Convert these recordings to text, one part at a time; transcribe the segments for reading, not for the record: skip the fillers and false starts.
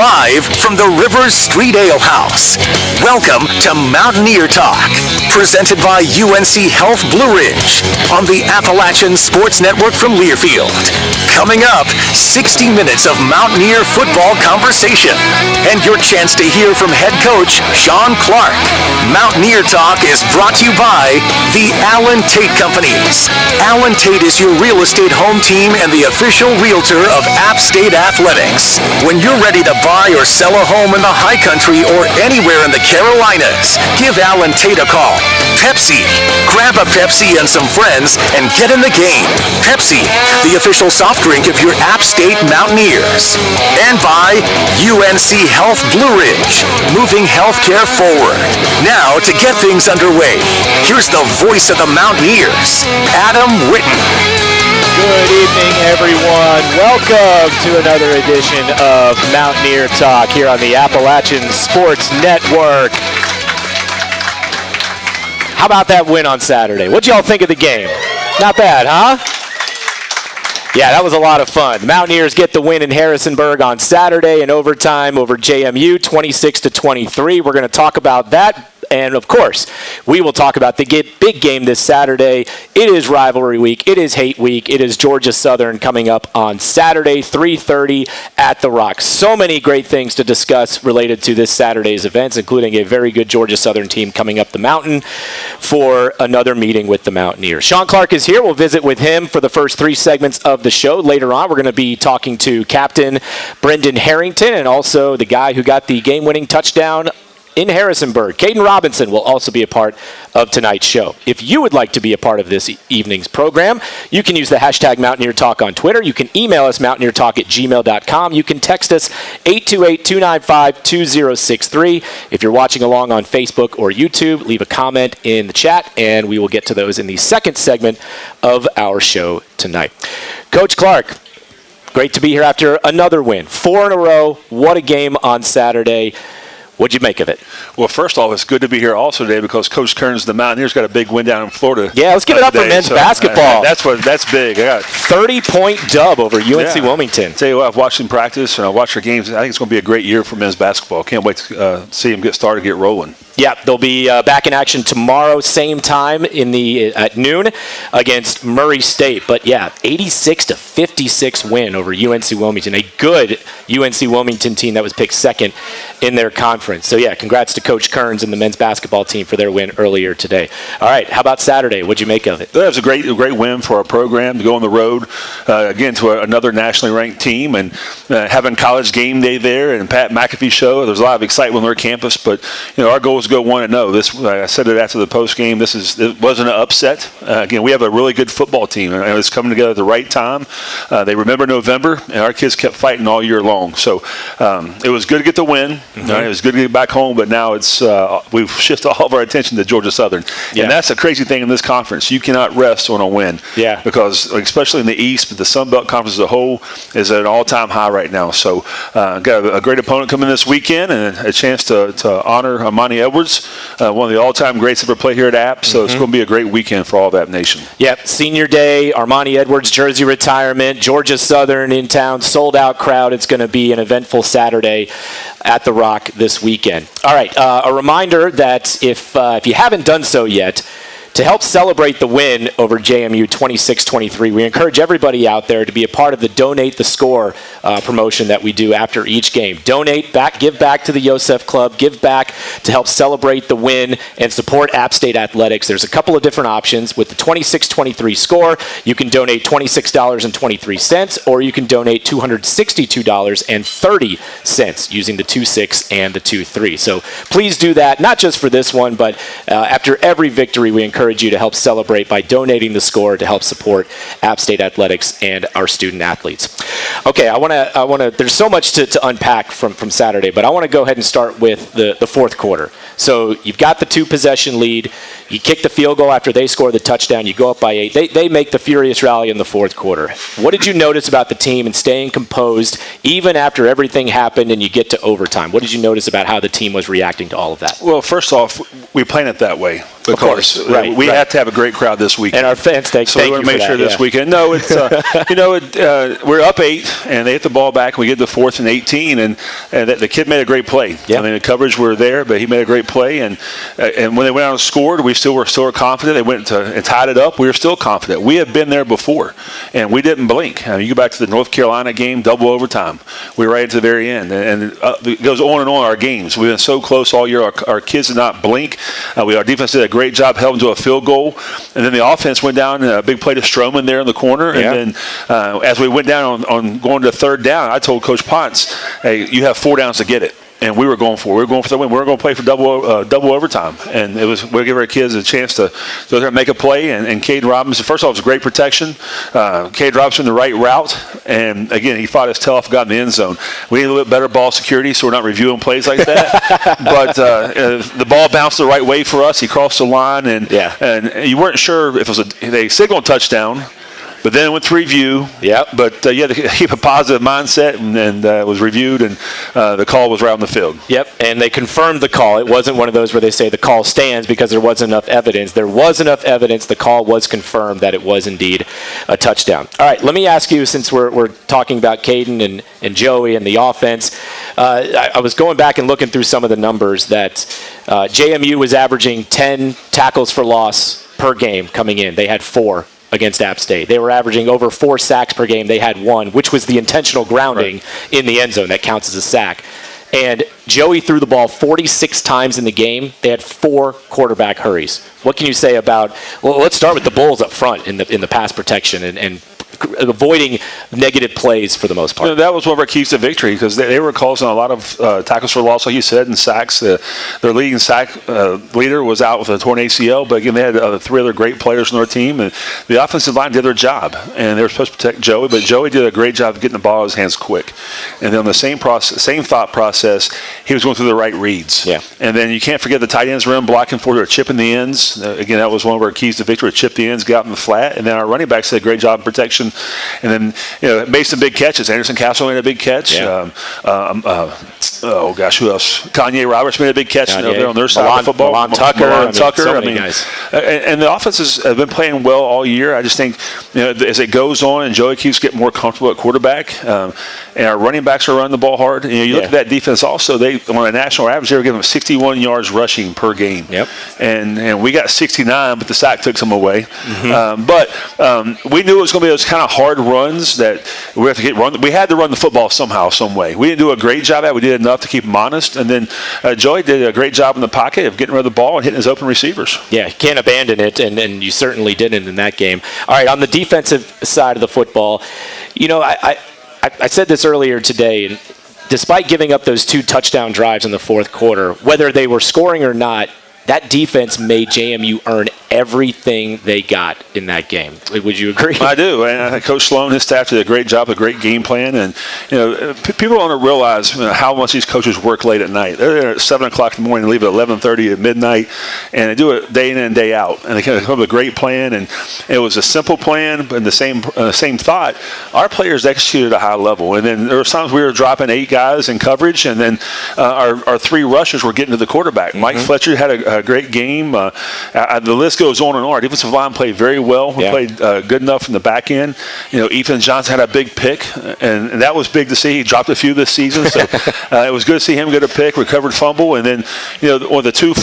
Live from the Rivers Street Ale House. Welcome to Mountaineer Talk, presented by UNC Health Blue Ridge on the Appalachian Sports Network from Learfield. Coming up, 60 minutes of Mountaineer football conversation and your chance to hear from head coach Shawn Clark. Mountaineer Talk is brought to you by the Allen Tate Companies. Allen Tate is your real estate home team and the official realtor of App State Athletics. When you're ready to buy or sell a home in the high country or anywhere in the Carolinas, give Allen Tate a call. Pepsi. Grab a Pepsi and some friends and get in the game. Pepsi, the official soft drink of your App State Mountaineers. And by UNC Health Blue Ridge, moving healthcare forward. Now, to get things underway, here's the voice of the Mountaineers, Adam Witten. Good evening, everyone. Welcome to another edition of Mountaineer Talk here on the Appalachian Sports Network. How about that win on Saturday? What'd y'all think of the game? Not bad, huh? Yeah, that was a lot of fun. The Mountaineers get the win in Harrisonburg on Saturday in overtime over JMU, 26-23. We're going to talk about that. And, of course, we will talk about the big game this Saturday. It is rivalry week. It is hate week. It is Georgia Southern coming up on Saturday, 3:30 at the Rock. So many great things to discuss related to this Saturday's events, including a very good Georgia Southern team coming up the mountain for another meeting with the Mountaineers. Shawn Clark is here. We'll visit with him for the first three segments of the show. Later on, we're going to be talking to Captain Brendan Harrington and also the guy who got the game-winning touchdown in Harrisonburg. Kaedin Robinson will also be a part of tonight's show. If you would like to be a part of this evening's program, you can use the hashtag Mountaineer Talk on Twitter. You can email us mountaineertalk@gmail.com. You can text us 828-295-2063. If you're watching along on Facebook or YouTube, leave a comment in the chat, and we will get to those in the second segment of our show tonight. Coach Clark, great to be here after another win. 4 in a row. What a game on Saturday. What'd you make of it? Well, first off, it's good to be here also today because Coach Kearns, the Mountaineers, got a big win down in Florida. Yeah, let's give it up for men's basketball. That's big. I got 30-point dub over UNC Wilmington. Tell you what, I've watched them practice and I've watched their games. I think it's going to be a great year for men's basketball. Can't wait to see them get started, get rolling. Yeah, they'll be back in action tomorrow, same time at noon against Murray State. But yeah, 86-56 win over UNC Wilmington, a good UNC Wilmington team that was picked second in their conference. So yeah, congrats to Coach Kearns and the men's basketball team for their win earlier today. All right, how about Saturday? What'd you make of it? That was a great win for our program to go on the road again to another nationally ranked team and having college game day there and Pat McAfee show. There's a lot of excitement on their campus, but our goal is to go 1-0. This, I said it after the post game. It wasn't an upset. Again, we have a really good football team, and it's coming together at the right time. They remember November, and our kids kept fighting all year long. So it was good to get the win. Mm-hmm. It was good to get back home, but now we've shifted all of our attention to Georgia Southern, and that's a crazy thing in this conference. You cannot rest on a win, because especially in the East, but the Sun Belt Conference as a whole is at an all-time high right now. So got a great opponent coming this weekend, and a chance to honor Amani Edwards. One of the all-time greats ever played here at App, so it's going to be a great weekend for all of App Nation. Yep, senior day, Armani Edwards jersey retirement, Georgia Southern in town, sold-out crowd. It's going to be an eventful Saturday at the Rock this weekend. All right, a reminder that if you haven't done so yet, to help celebrate the win over JMU 26-23, we encourage everybody out there to be a part of the Donate the Score promotion that we do after each game. Donate back, give back to the Yosef Club, give back to help celebrate the win and support App State Athletics. There's a couple of different options. With the 26-23 score, you can donate $26.23, or you can donate $262.30 using the 2-6 and the 2-3. So please do that, not just for this one, but after every victory, we encourage you to help celebrate by donating the score to help support App State Athletics and our student athletes. Okay, I want to. There's so much to unpack from Saturday, but I want to go ahead and start with the fourth quarter. So you've got the 2-possession lead. You kick the field goal after they score the touchdown. You go up by 8. They make the furious rally in the fourth quarter. What did you notice about the team and staying composed even after everything happened and you get to overtime? What did you notice about how the team was reacting to all of that? Well, first off, we plan it that way. Of course, right. We have to have a great crowd this weekend. And our fans, thank you for that. So we want to make sure this weekend. No, it's we're up 8, and they hit the ball back, and we get to 4th and 18, and the kid made a great play. Yep. I mean, the coverage were there, but he made a great play, and when they went out and scored, we still were confident. They went and tied it up. We were still confident. We had been there before, and we didn't blink. I mean, you go back to the North Carolina game, double overtime. We were right at the very end, and it goes on and on. Our games, we've been so close all year. Our kids did not blink. Our defense did a great job, held them to a field goal, and then the offense went down a big play to Stroman there in the corner, and then as we went down on going to 3rd down, I told Coach Potts, "Hey, you have 4 downs to get it." And we were going for the win. We were going to play for double overtime, and we'll give our kids a chance to go there and make a play. And Kaedin Robinson, first of all, it was great protection. Kaedin Robinson the right route, and again he fought his tail off, got in the end zone. We need a little bit better ball security, so we're not reviewing plays like that. But the ball bounced the right way for us. He crossed the line, and you weren't sure if it was they signaled touchdown. But then it went to review. Yep. But you had to keep a positive mindset, and it was reviewed, and the call was right on the field. Yep, and they confirmed the call. It wasn't one of those where they say the call stands because there wasn't enough evidence. There was enough evidence. The call was confirmed that it was indeed a touchdown. All right, let me ask you, since we're talking about Kaedin and Joey and the offense, I was going back and looking through some of the numbers that JMU was averaging 10 tackles for loss per game coming in. They had 4 against App State. They were averaging over 4 sacks per game. They had 1, which was the intentional grounding in the end zone. That counts as a sack. And Joey threw the ball 46 times in the game. They had 4 quarterback hurries. What can you say about, well, let's start with the Bulls up front in the pass protection and avoiding negative plays for the most part. That was one of our keys to victory because they were causing a lot of tackles for loss, like you said, and sacks. Their leading sack leader was out with a torn ACL, but again, they had 3 other great players on their team, and the offensive line did their job, and they were supposed to protect Joey, but Joey did a great job of getting the ball in his hands quick. And then on the same thought process, he was going through the right reads. Yeah. And then you can't forget the tight ends rim blocking for their chip in the ends. Again, that was one of our keys to victory, chip the ends, get out in the flat, and then our running backs did a great job in protection. And then, made some big catches. Anderson Castle made a big catch. Yeah. Who else? Kanye Roberts made a big catch over there on their side of the football. Milan Tucker. So many guys. And the offenses have been playing well all year. I just think, as it goes on and Joey keeps getting more comfortable at quarterback, and our running backs are running the ball hard. And you look at that defense also, they on a national average, they were giving them 61 yards rushing per game. Yep. And we got 69, but the sack took some away. Mm-hmm. But we knew it was going to be those kind of hard runs that we have to get run. We had to run the football somehow, some way. We didn't do a great job at it. We did enough to keep him honest. And then Joey did a great job in the pocket of getting rid of the ball and hitting his open receivers. Yeah, can't abandon it, and you certainly didn't in that game. All right, on the defensive side of the football, I said this earlier today, and despite giving up those 2 touchdown drives in the fourth quarter, whether they were scoring or not, that defense made JMU earn everything they got in that game. Would you agree? I do. And Coach Sloan and his staff did a great job, a great game plan. And, people don't realize how much these coaches work late at night. They're there at 7 o'clock in the morning, leave at 11:30 at midnight, and they do it day in and day out. And they come up with a great plan. And it was a simple plan, but in the same thought, our players executed at a high level. And then there were times we were dropping 8 guys in coverage, and then our 3 rushers were getting to the quarterback. Mm-hmm. Mike Fletcher had a great game. The list goes on and on. Our defensive line played very well. We played good enough from the back end. Ethan Johnson had a big pick, and that was big to see. He dropped a few this season, so it was good to see him get a pick, recovered fumble, and then on the 2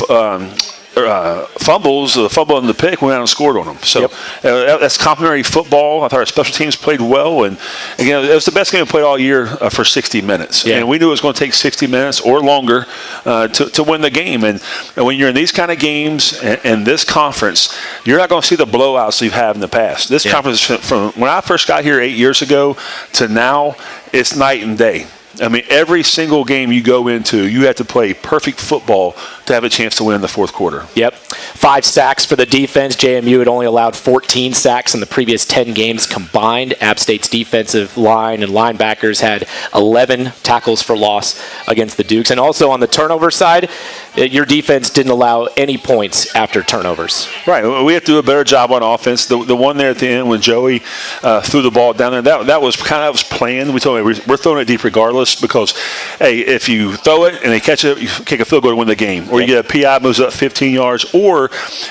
fumbles, the fumble and the pick, went out and scored on them. So that's complimentary football. I thought our special teams played well, and again, it was the best game we played all year for 60 minutes. Yeah. And we knew it was going to take 60 minutes or longer to win the game. And when you're in these kind of games and this conference, you're not going to see the blowouts you've had in the past. This conference, from when I first got here 8 years ago to now, it's night and day. I mean, every single game you go into, you have to play perfect football to have a chance to win in the fourth quarter. Yep. 5 sacks for the defense. JMU had only allowed 14 sacks in the previous 10 games combined. App State's defensive line and linebackers had 11 tackles for loss against the Dukes. And also on the turnover side, your defense didn't allow any points after turnovers. Right. We have to do a better job on offense. The one there at the end when Joey threw the ball down there, that was planned. We told him we're throwing it deep regardless because, hey, if you throw it and they catch it, you kick a field goal to win the game. Or you get a PI, moves up 15 yards. Or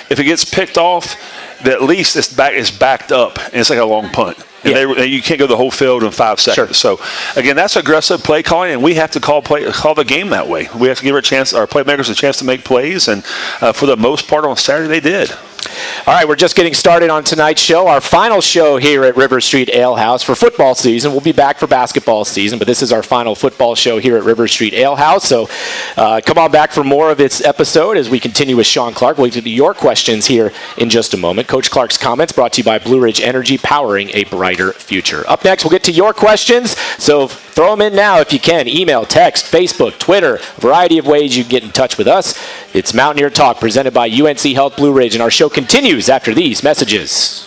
if it gets picked off, at least it's backed up and it's like a long punt. And you can't go the whole field in 5 seconds. Sure. So, again, that's aggressive play calling, and we have to call the game that way. We have to give our playmakers a chance to make plays, and for the most part on Saturday they did. All right, we're just getting started on tonight's show, our final show here at River Street Ale House for football season. We'll be back for basketball season, but this is our final football show here at River Street Ale House. So come on back for more of its episode as we continue with Shawn Clark. We'll get to your questions here in just a moment. Coach Clark's comments brought to you by Blue Ridge Energy, powering a brighter future. Up next, we'll get to your questions. So throw them in now if you can. Email, text, Facebook, Twitter, a variety of ways you can get in touch with us. It's Mountaineer Talk presented by UNC Health Blue Ridge, and our show continues after these messages.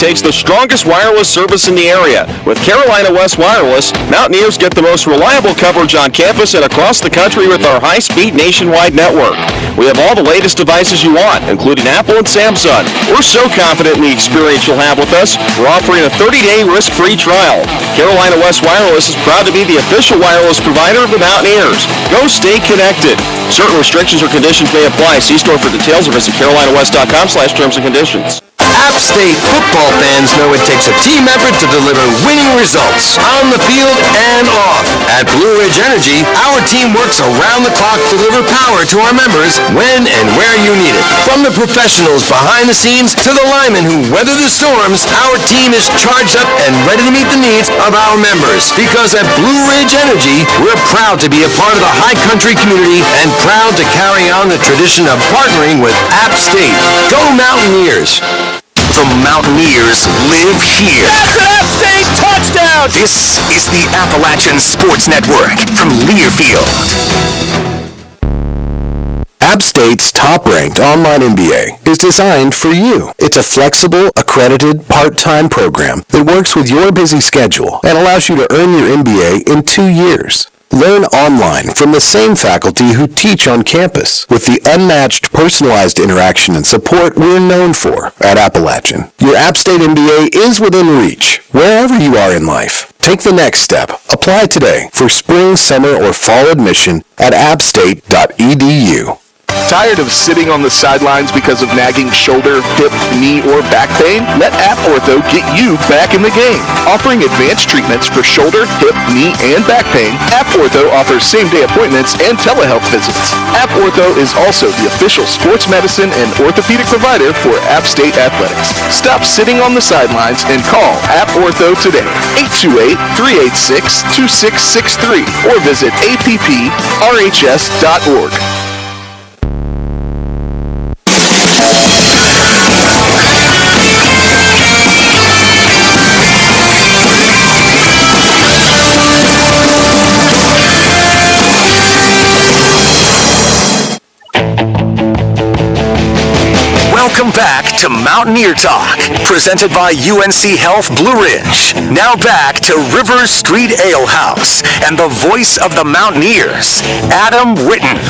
Takes the strongest wireless service in the area. With Carolina West Wireless, Mountaineers get the most reliable coverage on campus and across the country with our high-speed nationwide network. We have all the latest devices you want, including Apple and Samsung. We're so confident in the experience you'll have with us, we're offering a 30-day risk-free trial. Carolina West Wireless is proud to be the official wireless provider of the Mountaineers. Go stay connected. Certain restrictions or conditions may apply. See store for details or visit carolinawest.com/terms and conditions. App State football fans know it takes a team effort to deliver winning results on the field and off. At Blue Ridge Energy, our team works around the clock to deliver power to our members when and where you need it. From the professionals behind the scenes to the linemen who weather the storms, our team is charged up and ready to meet the needs of our members. Because at Blue Ridge Energy, we're proud to be a part of the high country community and proud to carry on the tradition of partnering with App State. Go Mountaineers! The Mountaineers live here. That's an App State touchdown! This is the Appalachian Sports Network from Learfield. App State's top-ranked online MBA is designed for you. It's a flexible, accredited, part-time program that works with your busy schedule and allows you to earn your MBA in 2 years. Learn online from the same faculty who teach on campus with the unmatched personalized interaction and support we're known for at Appalachian. Your App State MBA is within reach, wherever you are in life. Take the next step. Apply today for spring, summer, or fall admission at appstate.edu. Tired of sitting on the sidelines because of nagging shoulder, hip, knee, or back pain? Let App Ortho get you back in the game. Offering advanced treatments for shoulder, hip, knee, and back pain, App Ortho offers same-day appointments and telehealth visits. App Ortho is also the official sports medicine and orthopedic provider for App State Athletics. Stop sitting on the sidelines and call App Ortho today, 828-386-2663, or visit apprhs.org. Welcome back to Mountaineer Talk, presented by UNC Health Blue Ridge. Now back to River Street Ale House and the voice of the Mountaineers, Adam Witten.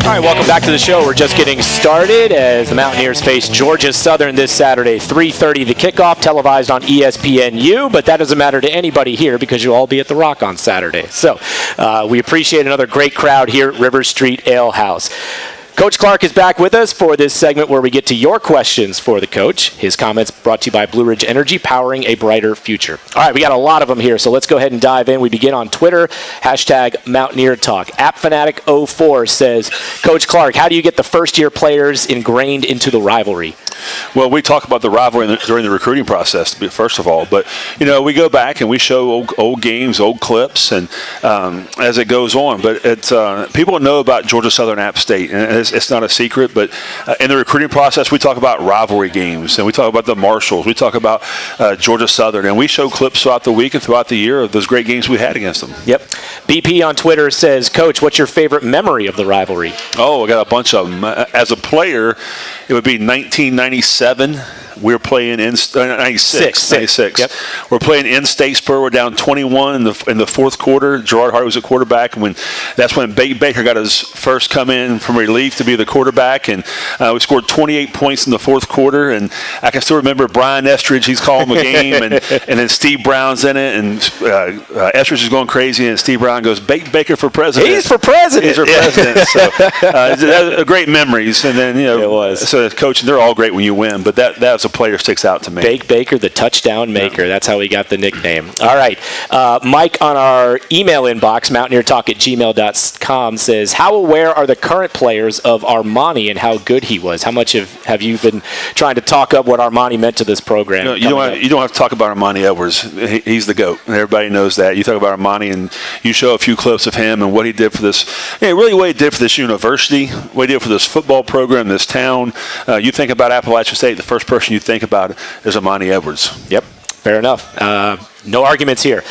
All right, welcome back to the show. We're just getting started as the Mountaineers face Georgia Southern this Saturday, 3:30 the kickoff, televised on ESPNU, but that doesn't matter to anybody here because you'll all be at the Rock on Saturday. So we appreciate another great crowd here at River Street Ale House. Coach Clark is back with us for this segment where we get to your questions for the coach. His comments brought to you by Blue Ridge Energy, powering a brighter future. All right, we got a lot of them here, so let's go ahead and dive in. We begin on Twitter, hashtag Mountaineer Talk. AppFanatic04 says, Coach Clark, how do you get the first-year players ingrained into the rivalry? Well, we talk about the rivalry during the recruiting process, first of all. But, you know, we go back and we show old games, old clips, and as it goes on. But people know about Georgia Southern App State, and it's not a secret. But in the recruiting process, we talk about rivalry games, and we talk about the Marshalls. We talk about Georgia Southern, and we show clips throughout the week and throughout the year of those great games we had against them. Yep. BP on Twitter says, Coach, what's your favorite memory of the rivalry? Oh, I got a bunch of them. As a player, it would be 1997 We're playing in 96. Yep. We're playing in Statesboro. We're down 21 in the fourth quarter. Gerard Hart was a quarterback, and that's when Baker got his first come in from relief to be the quarterback, and we scored 28 points in the fourth quarter. And I can still remember Brian Estridge. He's calling the game, and then Steve Brown's in it, and Estridge is going crazy, and Steve Brown goes, Baker for president. He's for president. He's for president. So great memories. And then it was. So coaching, they're all great when you win, but that was a player sticks out to me. Bake Baker, the touchdown maker. That's how he got the nickname. All right. Mike on our email inbox, mountaineertalk@gmail.com, says, how aware are the current players of Armani and how good he was? How much have you been trying to talk up what Armani meant to this program? You don't have to talk about Armani Edwards. He's the GOAT, and everybody knows that. You talk about Armani, and you show a few clips of him and what he did for this, really what he did for this university, what he did for this football program, this town. You think about Appalachian State, the first person you think about is Armani Edwards. Yep, fair enough. No arguments here.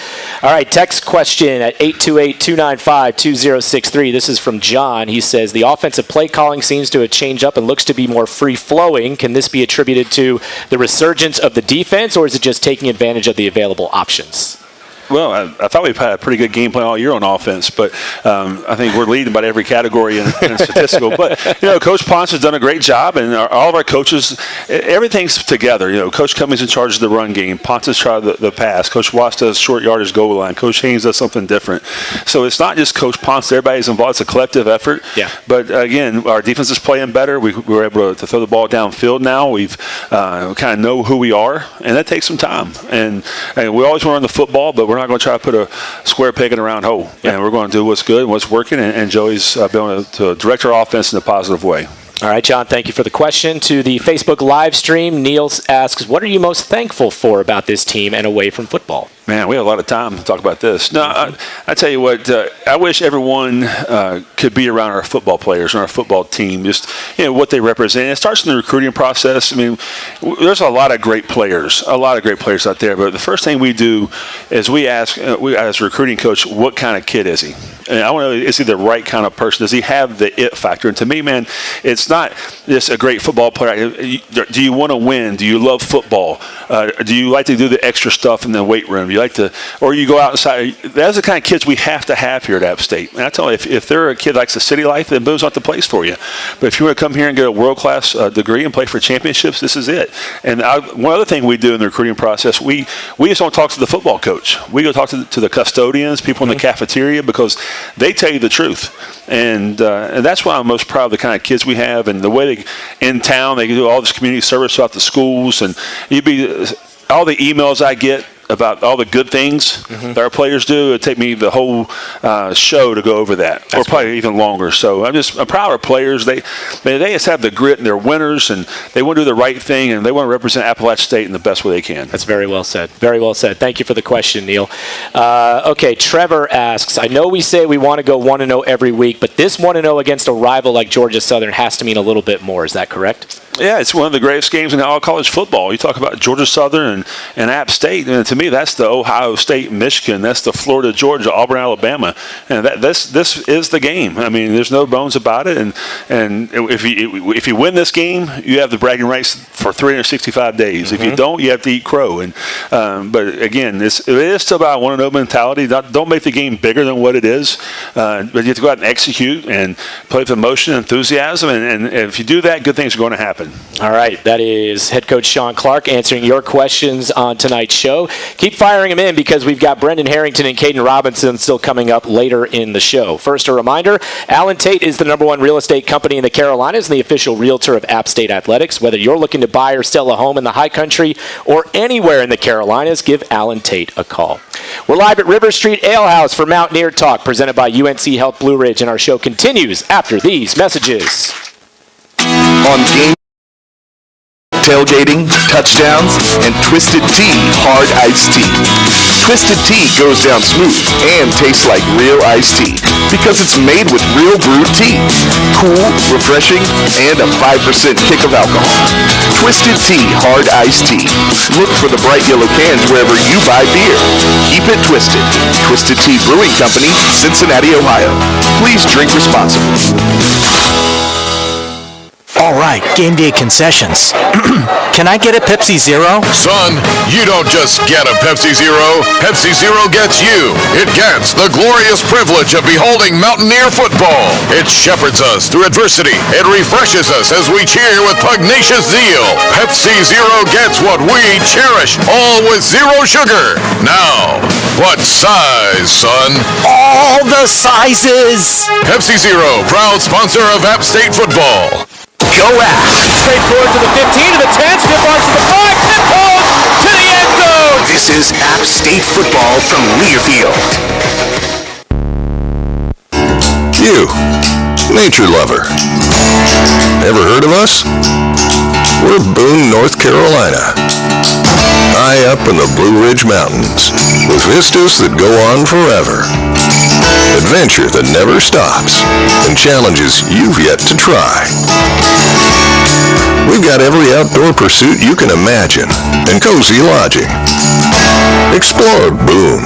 All right, text question at 828-295-2063. This is from John. He says, the offensive play calling seems to have changed up and looks to be more free-flowing. Can this be attributed to the resurgence of the defense, or is it just taking advantage of the available options? Well, I thought we've had a pretty good game plan all year on offense, but I think we're leading about every category in statistical. But, Coach Ponce has done a great job, and all of our coaches, everything's together. Coach Cummings in charge of the run game. Ponce is trying the pass. Coach Watts does short yardage goal line. Coach Haynes does something different. So it's not just Coach Ponce. Everybody's involved. It's a collective effort. Yeah. But, again, our defense is playing better. We're able to throw the ball downfield now. We kind of know who we are, and that takes some time. And we always want to run the football, but we're not going to try to put a square peg in a round hole. Yep. And we're going to do what's good and what's working, and Joey's been able to direct our offense in a positive way. All right, John, thank you for the question. To the Facebook live stream, Neil asks, what are you most thankful for about this team and away from football? Man, we have a lot of time to talk about this. No, I tell you what, I wish everyone could be around our football players and our football team, just what they represent. It starts in the recruiting process. I mean, there's a lot of great players out there. But the first thing we do is we ask a recruiting coach, what kind of kid is he? And I want to know, is he the right kind of person? Does he have the it factor? And to me, man, it's not just a great football player. Do you want to win? Do you love football? Do you like to do the extra stuff in the weight room? Or you go outside. That's the kind of kids we have to have here at App State. And I tell you, if they're a kid that likes the city life, then Boone's not the place for you. But if you want to come here and get a world-class degree and play for championships, this is it. And one other thing we do in the recruiting process, we just don't talk to the football coach. We go talk to the custodians, people in the cafeteria, because they tell you the truth. And that's why I'm most proud of the kind of kids we have and the way in town they do all this community service throughout the schools. And all the emails I get about all the good things that our players do. It would take me the whole show to go over that, or probably even longer. So I'm proud of our players. They just have the grit, and they're winners, and they want to do the right thing, and they want to represent Appalachian State in the best way they can. That's very well said. Very well said. Thank you for the question, Neil. Okay, Trevor asks, I know we say we want to go 1-0 every week, but this 1-0 against a rival like Georgia Southern has to mean a little bit more. Is that correct? Yeah, it's one of the greatest games in all college football. You talk about Georgia Southern and App State, and to me, that's the Ohio State, Michigan. That's the Florida, Georgia, Auburn, Alabama. And this is the game. I mean, there's no bones about it. And if you win this game, you have the bragging rights for 365 days. If you don't, you have to eat crow. And but again, it is still about 1-0 mentality. Don't make the game bigger than what it is. But you have to go out and execute and play with emotion and enthusiasm. And if you do that, good things are going to happen. All right, that is head coach Shawn Clark answering your questions on tonight's show. Keep firing them in because we've got Brendan Harrington and Kaedin Robinson still coming up later in the show. First, a reminder, Allen Tate is the #1 real estate company in the Carolinas and the official realtor of App State Athletics. Whether you're looking to buy or sell a home in the high country or anywhere in the Carolinas, give Allen Tate a call. We're live at River Street Ale House for Mountaineer Talk, presented by UNC Health Blue Ridge, and our show continues after these messages. On game, tailgating, touchdowns, and Twisted Tea Hard Iced Tea. Twisted Tea goes down smooth and tastes like real iced tea because it's made with real brewed tea. Cool, refreshing, and a 5% kick of alcohol. Twisted Tea Hard Iced Tea. Look for the bright yellow cans wherever you buy beer. Keep it twisted. Twisted Tea Brewing Company, Cincinnati, Ohio. Please drink responsibly. All right, game day concessions. Can I get a Pepsi Zero? Son, you don't just get a Pepsi Zero. Pepsi Zero gets you. It gets the glorious privilege of beholding Mountaineer football. It shepherds us through adversity. It refreshes us as we cheer with pugnacious zeal. Pepsi Zero gets what we cherish, all with zero sugar. Now, what size, son? All the sizes! Pepsi Zero, proud sponsor of App State football. Go App! Straight forward to the 15, to the 10, stiff arms to the 5, tip toes to the end zone. This is App State football from Learfield. You, nature lover. Ever heard of us? We're Boone, North Carolina. High up in the Blue Ridge Mountains, with vistas that go on forever. Adventure that never stops, and challenges you've yet to try. We've got every outdoor pursuit you can imagine, and cozy lodging. Explore Boone.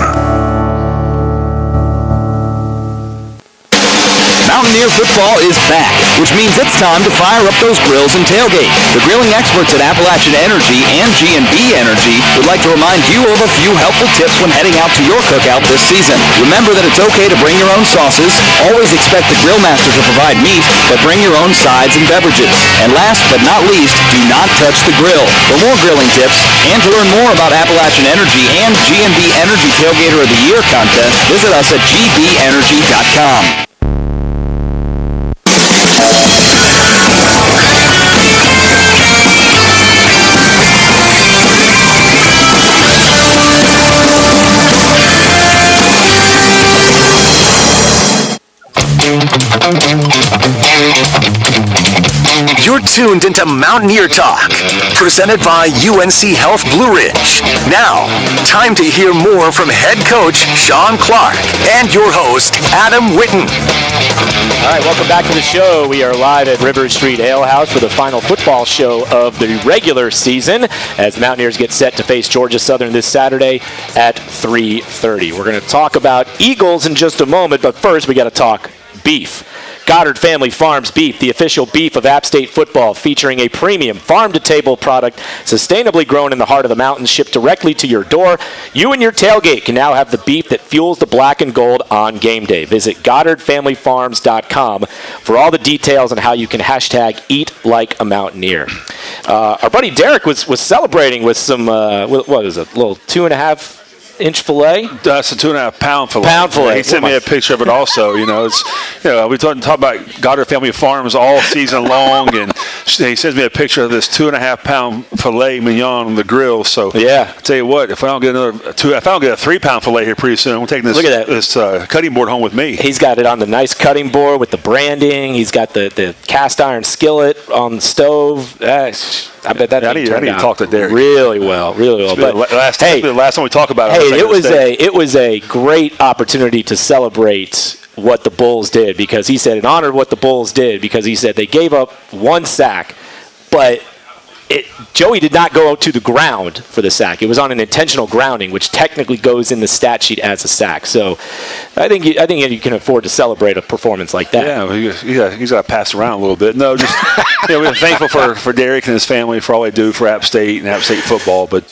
Mountaineer football is back, which means it's time to fire up those grills and tailgate. The grilling experts at Appalachian Energy and G&B Energy would like to remind you of a few helpful tips when heading out to your cookout this season. Remember that it's okay to bring your own sauces. Always expect the grill master to provide meat, but bring your own sides and beverages. And last but not least, do not touch the grill. For more grilling tips and to learn more about Appalachian Energy and G&B Energy Tailgater of the Year contest, visit us at gbenergy.com. You're tuned into Mountaineer Talk, presented by UNC Health Blue Ridge. Now, time to hear more from head coach Shawn Clark and your host, Adam Witten. All right, welcome back to the show. We are live at Rivers Street Ale House for the final football show of the regular season as the Mountaineers get set to face Georgia Southern this Saturday at 3:30. We're going to talk about Eagles in just a moment, but first we got to talk beef. Goddard Family Farms Beef, the official beef of App State football, featuring a premium farm-to-table product, sustainably grown in the heart of the mountains, shipped directly to your door. You and your tailgate can now have the beef that fuels the black and gold on game day. Visit GoddardFamilyFarms.com for all the details on how you can hashtag Eat Like a Mountaineer. Our buddy Derek was celebrating with some, what is it, a little 2.5-inch filet? That's a 2.5 pound filet. Pound filet. He sent me a picture of it also. We talk about Goddard Family Farms all season long, and he sends me a picture of this 2.5 pound filet mignon on the grill. So yeah, I tell you what, if I don't get if I don't get a 3 pound filet here pretty soon, I'm taking this. Look at that. This cutting board home with me. He's got it on the nice cutting board with the branding. He's got the cast iron skillet on the stove. I bet that I need to talk to Derek. Really well. But last time we talked about it. Hey, it was a great opportunity to celebrate what the Bulls did, because he said it honored what the Bulls did, because he said they gave up one sack, but Joey did not go to the ground for the sack. It was on an intentional grounding, which technically goes in the stat sheet as a sack. So I think you can afford to celebrate a performance like that. Yeah, he's got to pass around a little bit. No, just we're thankful for Derek and his family for all they do for App State and App State football. But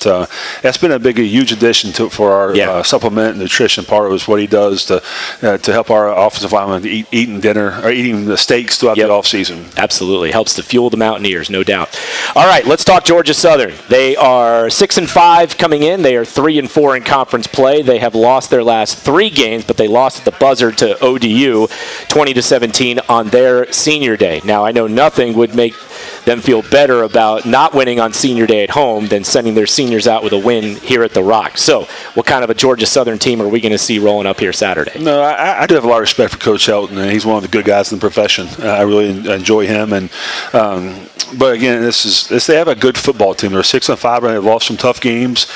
that's been a huge addition for our supplement and nutrition part of what he does to help our offensive linemen eating the steaks throughout the off season. Absolutely helps to fuel the Mountaineers, no doubt. All right, let's talk Georgia Southern. They are 6-5 coming in. They are 3-4 in conference play. They have lost their last 3 games, but they lost at the buzzer to ODU 20-17 on their senior day. Now, I know nothing would make them feel better about not winning on senior day at home than sending their seniors out with a win here at the Rock. So what kind of a Georgia Southern team are we going to see rolling up here Saturday? No, I do have a lot of respect for Coach Shelton, and he's one of the good guys in the profession. I really enjoy him. And but again, they have a good football team. They're 6-5, and they've lost some tough games.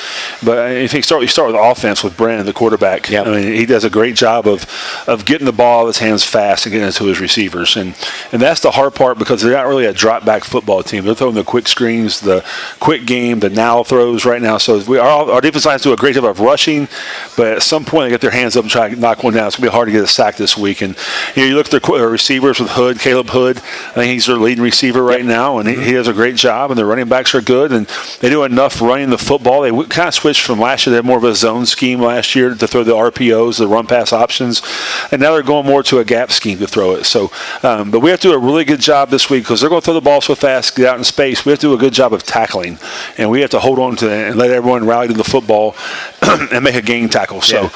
But if you start with offense with Brandon, the quarterback. Yep. I mean, he does a great job of getting the ball out of his hands fast and getting it to his receivers. And that's the hard part, because they're not really a drop back football football team. They're throwing the quick screens, the quick game, the now throws right now. So our defense lines do a great job of rushing, but at some point they get their hands up and try to knock one down. It's going to be hard to get a sack this week. And you look at their receivers with Hood, Caleb Hood. I think he's their leading receiver right now, and he does a great job. And their running backs are good, and they do enough running the football. They kind of switched from last year. They had more of a zone scheme last year to throw the RPOs, the run pass options, and now they're going more to a gap scheme to throw it. So, but we have to do a really good job this week because they're going to throw the ball so fast, get out in space. We have to do a good job of tackling, and we have to hold on to it and let everyone rally to the football and make a game tackle. So,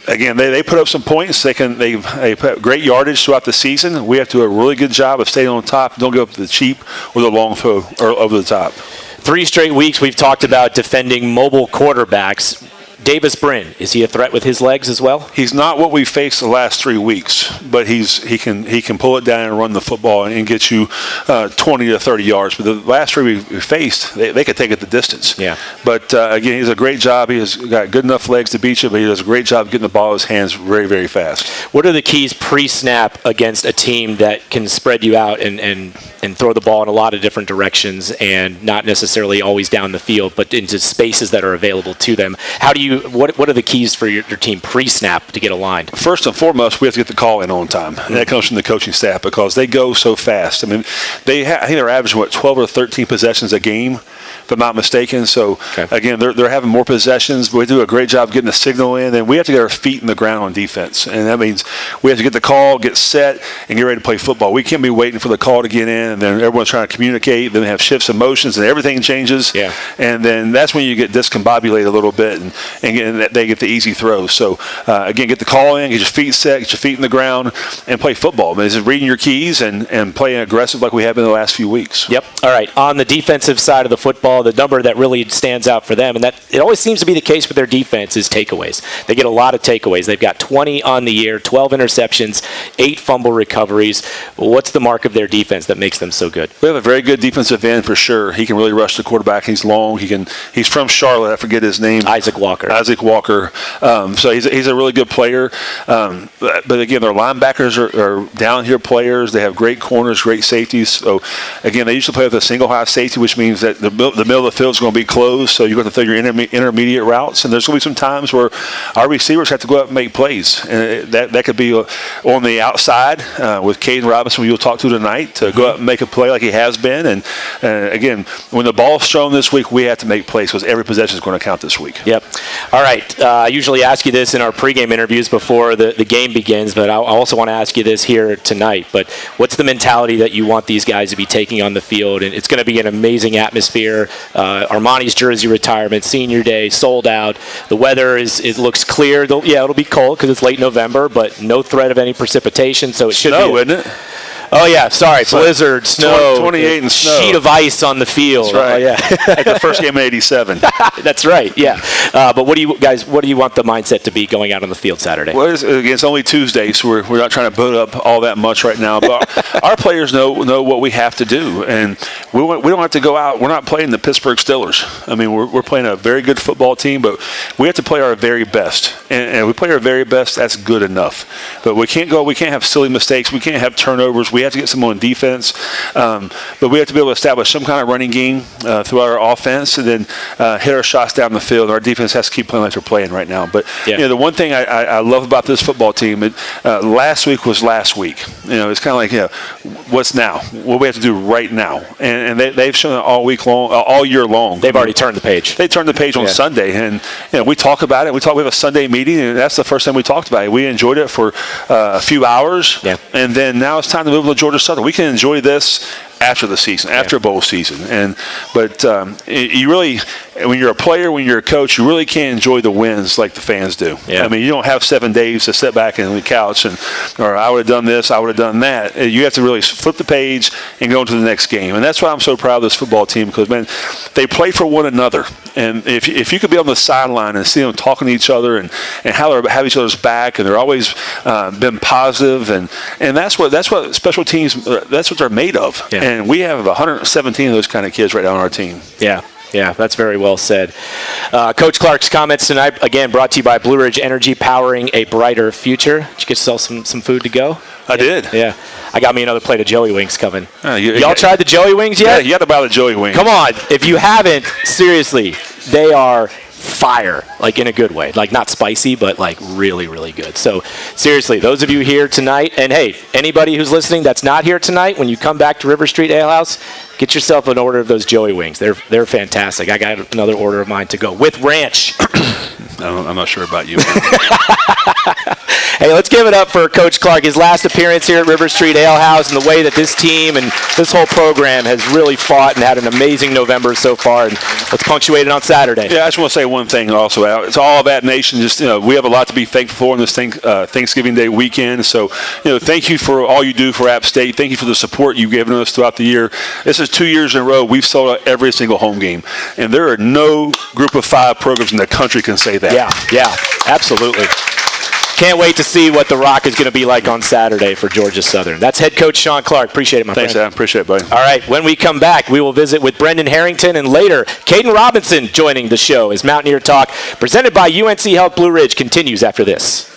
again, they put up some points. They put up great yardage throughout the season. We have to do a really good job of staying on top. Don't go up to the cheap or the long throw or over the top. 3 straight weeks we've talked about defending mobile quarterbacks. Davis Brin, is he a threat with his legs as well? He's not what we faced the last 3 weeks, but he can pull it down and run the football and get you 20 to 30 yards. But the last 3 we faced, they could take it the distance. Yeah. But again, he does a great job. He has got good enough legs to beat you, but he does a great job getting the ball in his hands very, very fast. What are the keys pre-snap against a team that can spread you out and throw the ball in a lot of different directions and not necessarily always down the field, but into spaces that are available to them? How do you? What are the keys for your team pre-snap to get aligned? First and foremost, we have to get the call in on time. And that comes from the coaching staff because they go so fast. I mean, I think they're averaging, 12 or 13 possessions a game, if I'm not mistaken. So, again, they're having more possessions. But we do a great job getting the signal in. And we have to get our feet in the ground on defense. And that means we have to get the call, get set, and get ready to play football. We can't be waiting for the call to get in, and then everyone's trying to communicate. Then they have shifts of motions, and everything changes. Yeah. And then that's when you get discombobulated a little bit, and they get the easy throws. So, again, get the call in, get your feet set, get your feet in the ground, and play football. I mean, it's just reading your keys and playing aggressive like we have in the last few weeks. Yep. All right. On the defensive side of the football, the number that really stands out for them, and that it always seems to be the case with their defense, is takeaways. They get a lot of takeaways. They've got 20 on the year, 12 interceptions, 8 fumble recoveries. What's the mark of their defense that makes them so good? We have a very good defensive end for sure. He can really rush the quarterback. He's long. He's from Charlotte. I forget his name. Isaac Walker. So he's a really good player. But again, their linebackers are down here players. They have great corners, great safeties. So again, they usually play with a single high safety, which means that the middle of the field is going to be closed. So you're going to throw your intermediate routes, and there's going to be some times where our receivers have to go out and make plays, and that could be on the outside with Kaedin Robinson, who you'll talk to tonight, to go out and make a play like he has been. And again, when the ball's thrown this week, we have to make plays because every possession is going to count this week. Yep. All right. I usually ask you this in our pregame interviews before the game begins, but I also want to ask you this here tonight. But what's the mentality that you want these guys to be taking on the field? And it's going to be an amazing atmosphere. Armani's jersey retirement, senior day, sold out. The weather it looks clear. It'll be cold because it's late November, but no threat of any precipitation, so it should be. Snow, isn't it? Oh, yeah, sorry. Blizzard, snow. 28 and snow. Sheet of ice on the field. That's right. Oh, yeah. Like the first game in 87. That's right, yeah. But what do you want the mindset to be going out on the field Saturday? Well, it's only Tuesday, so we're not trying to put up all that much right now. But our players know what we have to do. And we don't have to go out. We're not playing the Pittsburgh Steelers. I mean, we're playing a very good football team, but we have to play our very best. And if we play our very best, that's good enough. But we can't have silly mistakes. We can't have turnovers. We have to get some on defense, but we have to be able to establish some kind of running game throughout our offense, and then hit our shots down the field. Our defense has to keep playing like they're playing right now. But the one thing I love about this football team, last week was last week. It's kind of like, what's now? What do we have to do right now? And they've shown it all week long, all year long. They've already turned the page. They turned the page on Sunday, and we talk about it. We have a Sunday meeting, and that's the first time we talked about it. We enjoyed it for a few hours, and then now it's time to move to Georgia Southern. We can enjoy this after the season, after bowl season. But you really, when you're a player, when you're a coach, you really can't enjoy the wins like the fans do. Yeah. I mean, you don't have 7 days to sit back on the couch or I would have done this, I would have done that. You have to really flip the page and go into the next game. And that's why I'm so proud of this football team, because, man, they play for one another. And if you could be on the sideline and see them talking to each other and how they have each other's back, and they're always been positive, and that's what special teams, that's what they're made of. Yeah. And we have 117 of those kind of kids right now on our team. Yeah. Yeah, that's very well said. Coach Clark's comments tonight, again, brought to you by Blue Ridge Energy, powering a brighter future. Did you get yourself some food to go? I did. Yeah. I got me another plate of Joey Wings coming. Y'all tried the Joey Wings yet? Yeah, you got to buy the Joey Wings. Come on. If you haven't, seriously, they are fire, like in a good way. Like not spicy, but like really, really good. So seriously, those of you here tonight, and hey, anybody who's listening that's not here tonight, when you come back to River Street Ale House, get yourself an order of those Joey Wings. They're fantastic. I got another order of mine to go with ranch. I'm not sure about you. Hey, let's give it up for Coach Clark, his last appearance here at River Street Ale House, and the way that this team and this whole program has really fought and had an amazing November so far. And let's punctuate it on Saturday. Yeah, I just want to say one thing also, Al. It's all about Nation. Just, we have a lot to be thankful for in this Thanksgiving Day weekend. So, thank you for all you do for App State. Thank you for the support you've given us throughout the year. This is 2 years in a row we've sold out every single home game. And there are no group of 5 programs in the country can say that. Yeah, absolutely. Can't wait to see what the Rock is going to be like on Saturday for Georgia Southern. That's head coach Shawn Clark. Appreciate it, my friend. Thanks, Adam. Appreciate it, buddy. All right, when we come back, we will visit with Brendan Harrington, and later, Kaedin Robinson joining the show as Mountaineer Talk, presented by UNC Health Blue Ridge, continues after this.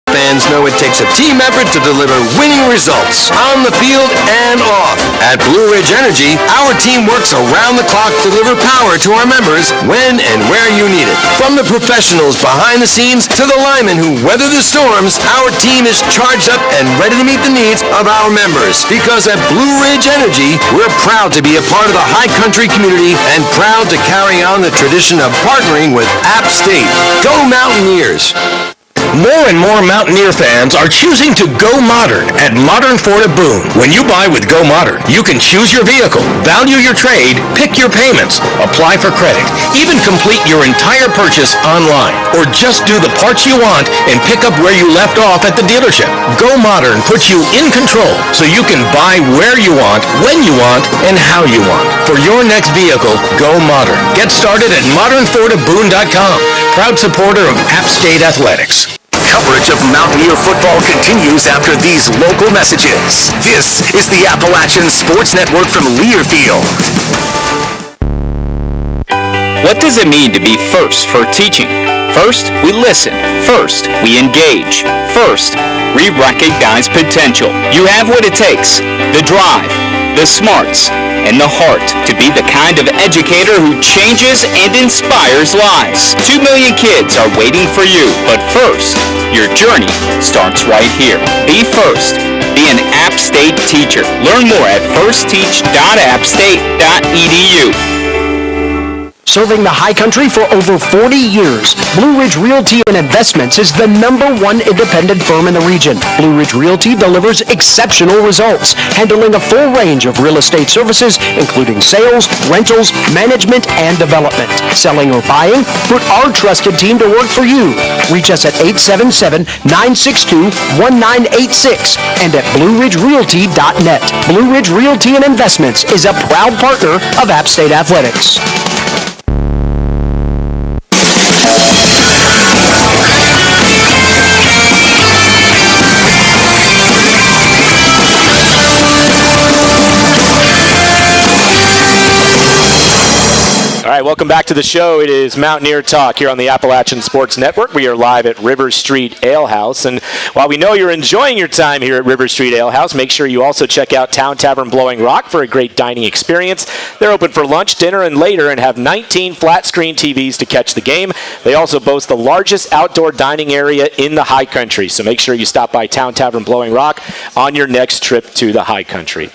Fans know it takes a team effort to deliver winning results on the field and off. At Blue Ridge Energy, our team works around the clock to deliver power to our members when and where you need it. From the professionals behind the scenes to the linemen who weather the storms, our team is charged up and ready to meet the needs of our members. Because at Blue Ridge Energy, we're proud to be a part of the high country community and proud to carry on the tradition of partnering with App State. Go Mountaineers! More and more Mountaineer fans are choosing to go modern at Modern Ford of Boone. When you buy with Go Modern, you can choose your vehicle, value your trade, pick your payments, apply for credit, even complete your entire purchase online, or just do the parts you want and pick up where you left off at the dealership. Go Modern puts you in control so you can buy where you want, when you want, and how you want. For your next vehicle, go modern. Get started at modernfordofboone.com. Proud supporter of App State Athletics. Coverage of Mountaineer football continues after these local messages. This is the Appalachian Sports Network from Learfield. What does it mean to be first for teaching? First, we listen. First, we engage. First, we recognize potential. You have what it takes: the drive, the smarts, and the heart to be the kind of educator who changes and inspires lives. 2 million kids are waiting for you, but first, your journey starts right here. Be first. Be an App State teacher. Learn more at firstteach.appstate.edu. Serving the high country for over 40 years, Blue Ridge Realty and Investments is the #1 independent firm in the region. Blue Ridge Realty delivers exceptional results, handling a full range of real estate services, including sales, rentals, management, and development. Selling or buying? Put our trusted team to work for you. Reach us at 877-962-1986 and at BlueRidgeRealty.net. Blue Ridge Realty and Investments is a proud partner of App State Athletics. All right, welcome back to the show. It is Mountaineer Talk here on the Appalachian Sports Network. We are live at River Street Ale House. And while we know you're enjoying your time here at River Street Ale House, make sure you also check out Town Tavern Blowing Rock for a great dining experience. They're open for lunch, dinner, and later and have 19 flat-screen TVs to catch the game. They also boast the largest outdoor dining area in the high country. So make sure you stop by Town Tavern Blowing Rock on your next trip to the high country.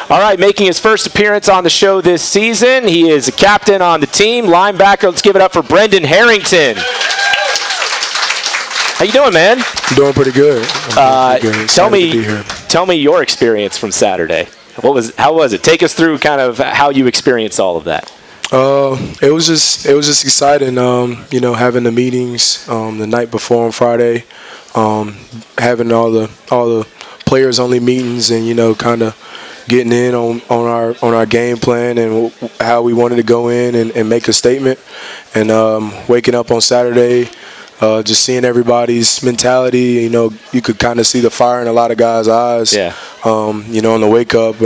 All right, making his first appearance on the show this season, he is a captain on the team, linebacker. Let's give it up for Brendan Harrington. How you doing, man? I'm doing pretty good. Tell me your experience from Saturday. How was it? Take us through kind of how you experienced all of that. It was just exciting. Having the meetings the night before on Friday, having all the players only meetings, and kind of getting in on our game plan and how we wanted to go in and make a statement, and waking up on Saturday, just seeing everybody's mentality. You could kind of see the fire in a lot of guys' eyes. Yeah. On the wake up,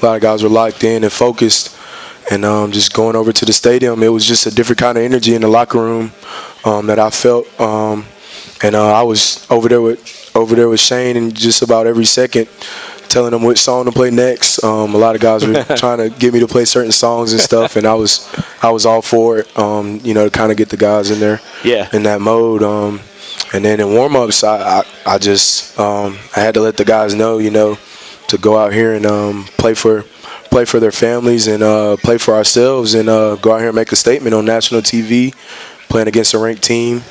guys were locked in and focused. And just going over to the stadium, it was just a different kind of energy in the locker room that I felt. And I was over there with Shane, and just about every second telling them which song to play next. A lot of guys were trying to get me to play certain songs and stuff, and I was all for it. To kind of get the guys in there, in that mode. And then in warm-ups, I had to let the guys know, to go out here and play for their families and play for ourselves and go out here and make a statement on national TV, playing against a ranked team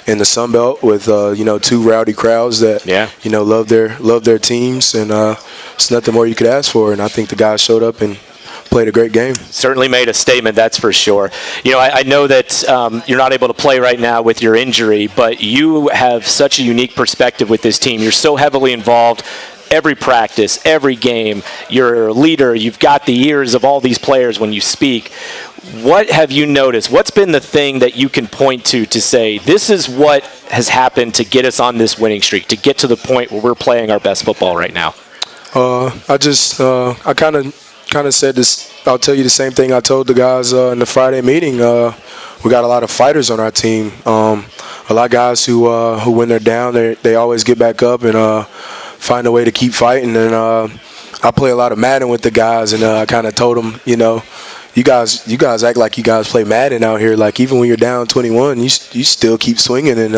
in the Sun Belt with two rowdy crowds that love their teams, and it's nothing more you could ask for. And I think the guys showed up and played a great game. Certainly made a statement, that's for sure. I know that you're not able to play right now with your injury, but you have such a unique perspective with this team. You're so heavily involved every practice, every game. You're a leader. You've got the ears of all these players when you speak. What have you noticed? What's been the thing that you can point to say, this is what has happened to get us on this winning streak, to get to the point where we're playing our best football right now? I kind of said this. I'll tell you the same thing I told the guys in the Friday meeting. We got a lot of fighters on our team. A lot of guys who when they're down, they always get back up and find a way to keep fighting. And I play a lot of Madden with the guys, and I kind of told them, you guys act like you guys play Madden out here. Like, even when you're down 21, you still keep swinging, and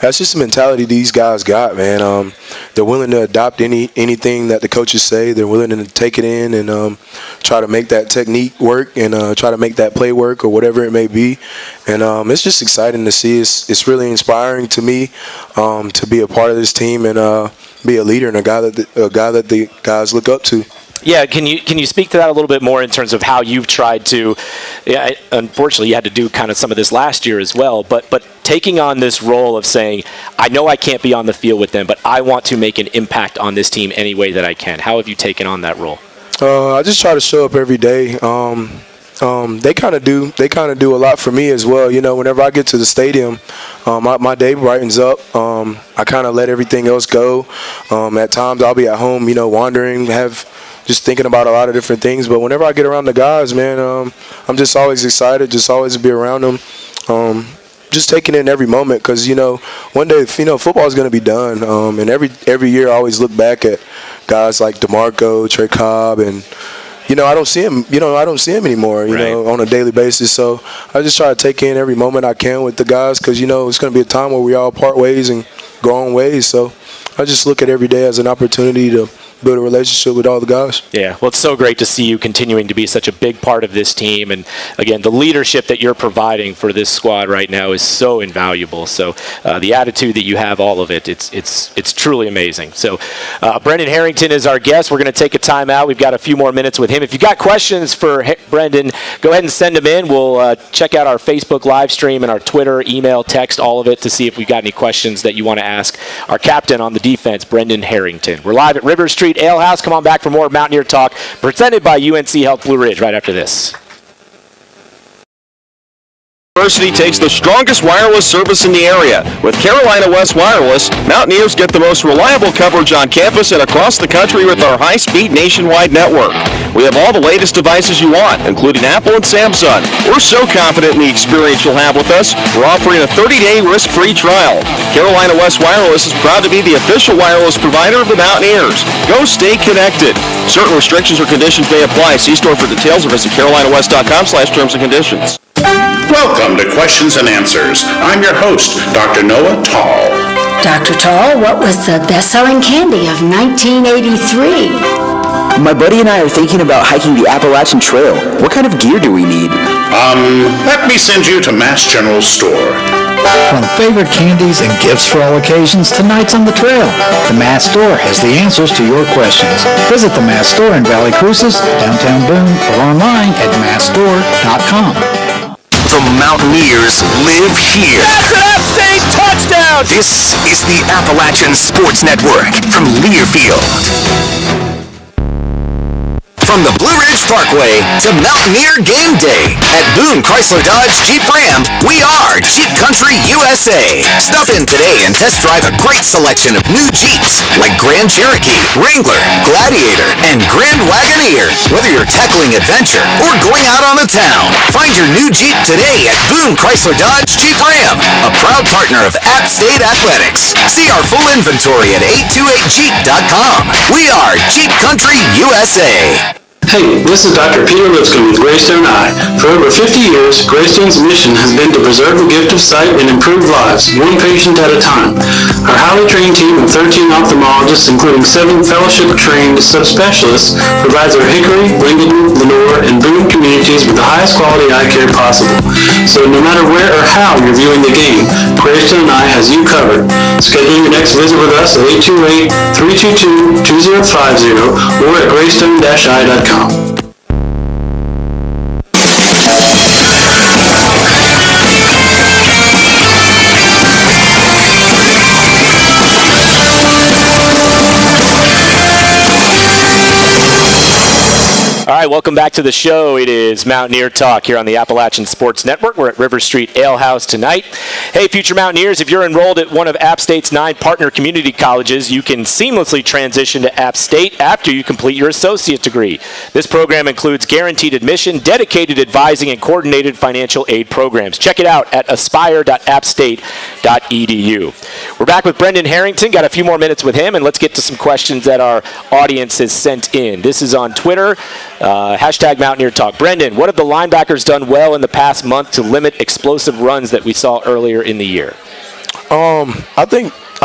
that's just the mentality these guys got, man. They're willing to adopt anything that the coaches say. They're willing to take it in and try to make that technique work and try to make that play work or whatever it may be. And it's just exciting to see. It's really inspiring to me to be a part of this team and be a leader and a guy that the guys look up to. Yeah, can you speak to that a little bit more in terms of how you've tried to? Unfortunately, you had to do kind of some of this last year as well, but taking on this role of saying, I know I can't be on the field with them, but I want to make an impact on this team any way that I can. How have you taken on that role? I just try to show up every day. They kind of do a lot for me as well. Whenever I get to the stadium, my day brightens up. I kind of let everything else go. At times I'll be at home, wandering, just thinking about a lot of different things. But whenever I get around the guys, man, I'm just always excited, just always to be around them. Just taking in every moment, because one day football is going to be done. And every year I always look back at guys like DeMarco, Trey Cobb, and I don't see him. I don't see him anymore. On a daily basis. So I just try to take in every moment I can with the guys, because it's going to be a time where we all part ways and go on ways. So I just look at every day as an opportunity to build a relationship with all the guys. Yeah, well, it's so great to see you continuing to be such a big part of this team, and again, the leadership that you're providing for this squad right now is so invaluable. So the attitude that you have, all of it, it's truly amazing. So Brendan Harrington is our guest. We're going to take a timeout. We've got a few more minutes with him. If you got questions for Brendan, go ahead and send them in. We'll check out our Facebook live stream and our Twitter, email, text, all of it, to see if we've got any questions that you want to ask our captain on the defense, Brendan Harrington. We're live at River Street Ale House. Come on back for more Mountaineer Talk, presented by UNC Health Blue Ridge, right after this. University takes the strongest wireless service in the area. With Carolina West Wireless, Mountaineers get the most reliable coverage on campus and across the country with our high-speed nationwide network. We have all the latest devices you want, including Apple and Samsung. We're so confident in the experience you'll have with us, we're offering a 30-day risk-free trial. Carolina West Wireless is proud to be the official wireless provider of the Mountaineers. Go stay connected. Certain restrictions or conditions may apply. See store for details or visit carolinawest.com/terms and conditions. Welcome to Questions and Answers. I'm your host, Dr. Noah Tall. Dr. Tall, what was the best-selling candy of 1983? My buddy and I are thinking about hiking the Appalachian Trail. What kind of gear do we need? Let me send you to Mass General Store. From favorite candies and gifts for all occasions to nights on the trail, the Mass Store has the answers to your questions. Visit the Mass Store in Valley Cruces, downtown Boone, or online at massstore.com. The Mountaineers live here. That's an App State touchdown! This is the Appalachian Sports Network from Learfield. From the Blue Ridge Parkway to Mountaineer Game Day at Boone Chrysler Dodge Jeep Ram, we are Jeep Country USA. Stop in today and test drive a great selection of new Jeeps like Grand Cherokee, Wrangler, Gladiator, and Grand Wagoneer. Whether you're tackling adventure or going out on the town, find your new Jeep today at Boone Chrysler Dodge Jeep Ram, a proud partner of App State Athletics. See our full inventory at 828jeep.com. We are Jeep Country USA. Hey, this is Dr. Peter Lipscomb with Greystone Eye. For over 50 years, Greystone's mission has been to preserve the gift of sight and improve lives, one patient at a time. Our highly trained team of 13 ophthalmologists, including 7 fellowship-trained subspecialists, provides our Hickory, Lincoln, Lenore, and Boone communities with the highest quality eye care possible. So no matter where or how you're viewing the game, Greystone Eye has you covered. Schedule your next visit with us at 828-322-2050 or at greystone-eye.com. All right, welcome back to the show. It is Mountaineer Talk here on the Appalachian Sports Network. We're at River Street Ale House tonight. Hey, future Mountaineers, if you're enrolled at one of App State's 9 partner community colleges, you can seamlessly transition to App State after you complete your associate degree. This program includes guaranteed admission, dedicated advising, and coordinated financial aid programs. Check it out at aspire.appstate.edu. We're back with Brendan Harrington. Got a few more minutes with him, and let's get to some questions that our audience has sent in. This is on Twitter. Hashtag Mountaineer Talk. Brendan, what have the linebackers done well in the past month to limit explosive runs that we saw earlier in the year? I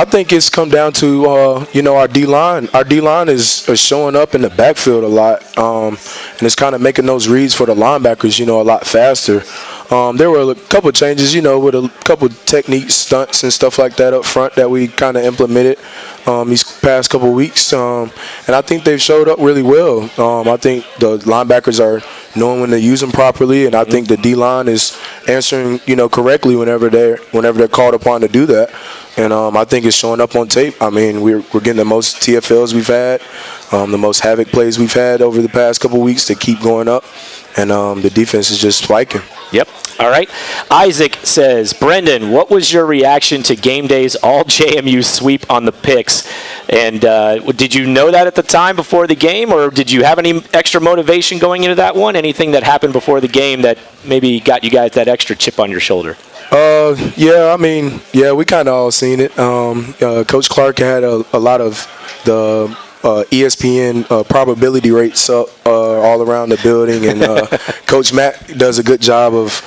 think it's come down to our D-line. Our D-line is showing up in the backfield a lot, and it's kind of making those reads for the linebackers, a lot faster. There were a couple of changes, with a couple of technique stunts and stuff like that up front that we kind of implemented these past couple of weeks, and I think they've showed up really well. I think the linebackers are knowing when to use them properly, and I think the D-line is answering, correctly whenever they're called upon to do that. And I think it's showing up on tape. I mean, we're getting the most TFLs we've had, the most havoc plays we've had over the past couple of weeks to keep going up, and the defense is just spiking. Yep. All right. Isaac says, Brendan, what was your reaction to game day's all JMU sweep on the picks? And did you know that at the time before the game, or did you have any extra motivation going into that one? Anything that happened before the game that maybe got you guys that extra chip on your shoulder? We kind of all seen it. Coach Clark had a lot of the ESPN probability rates up all around the building, and Coach Matt does a good job of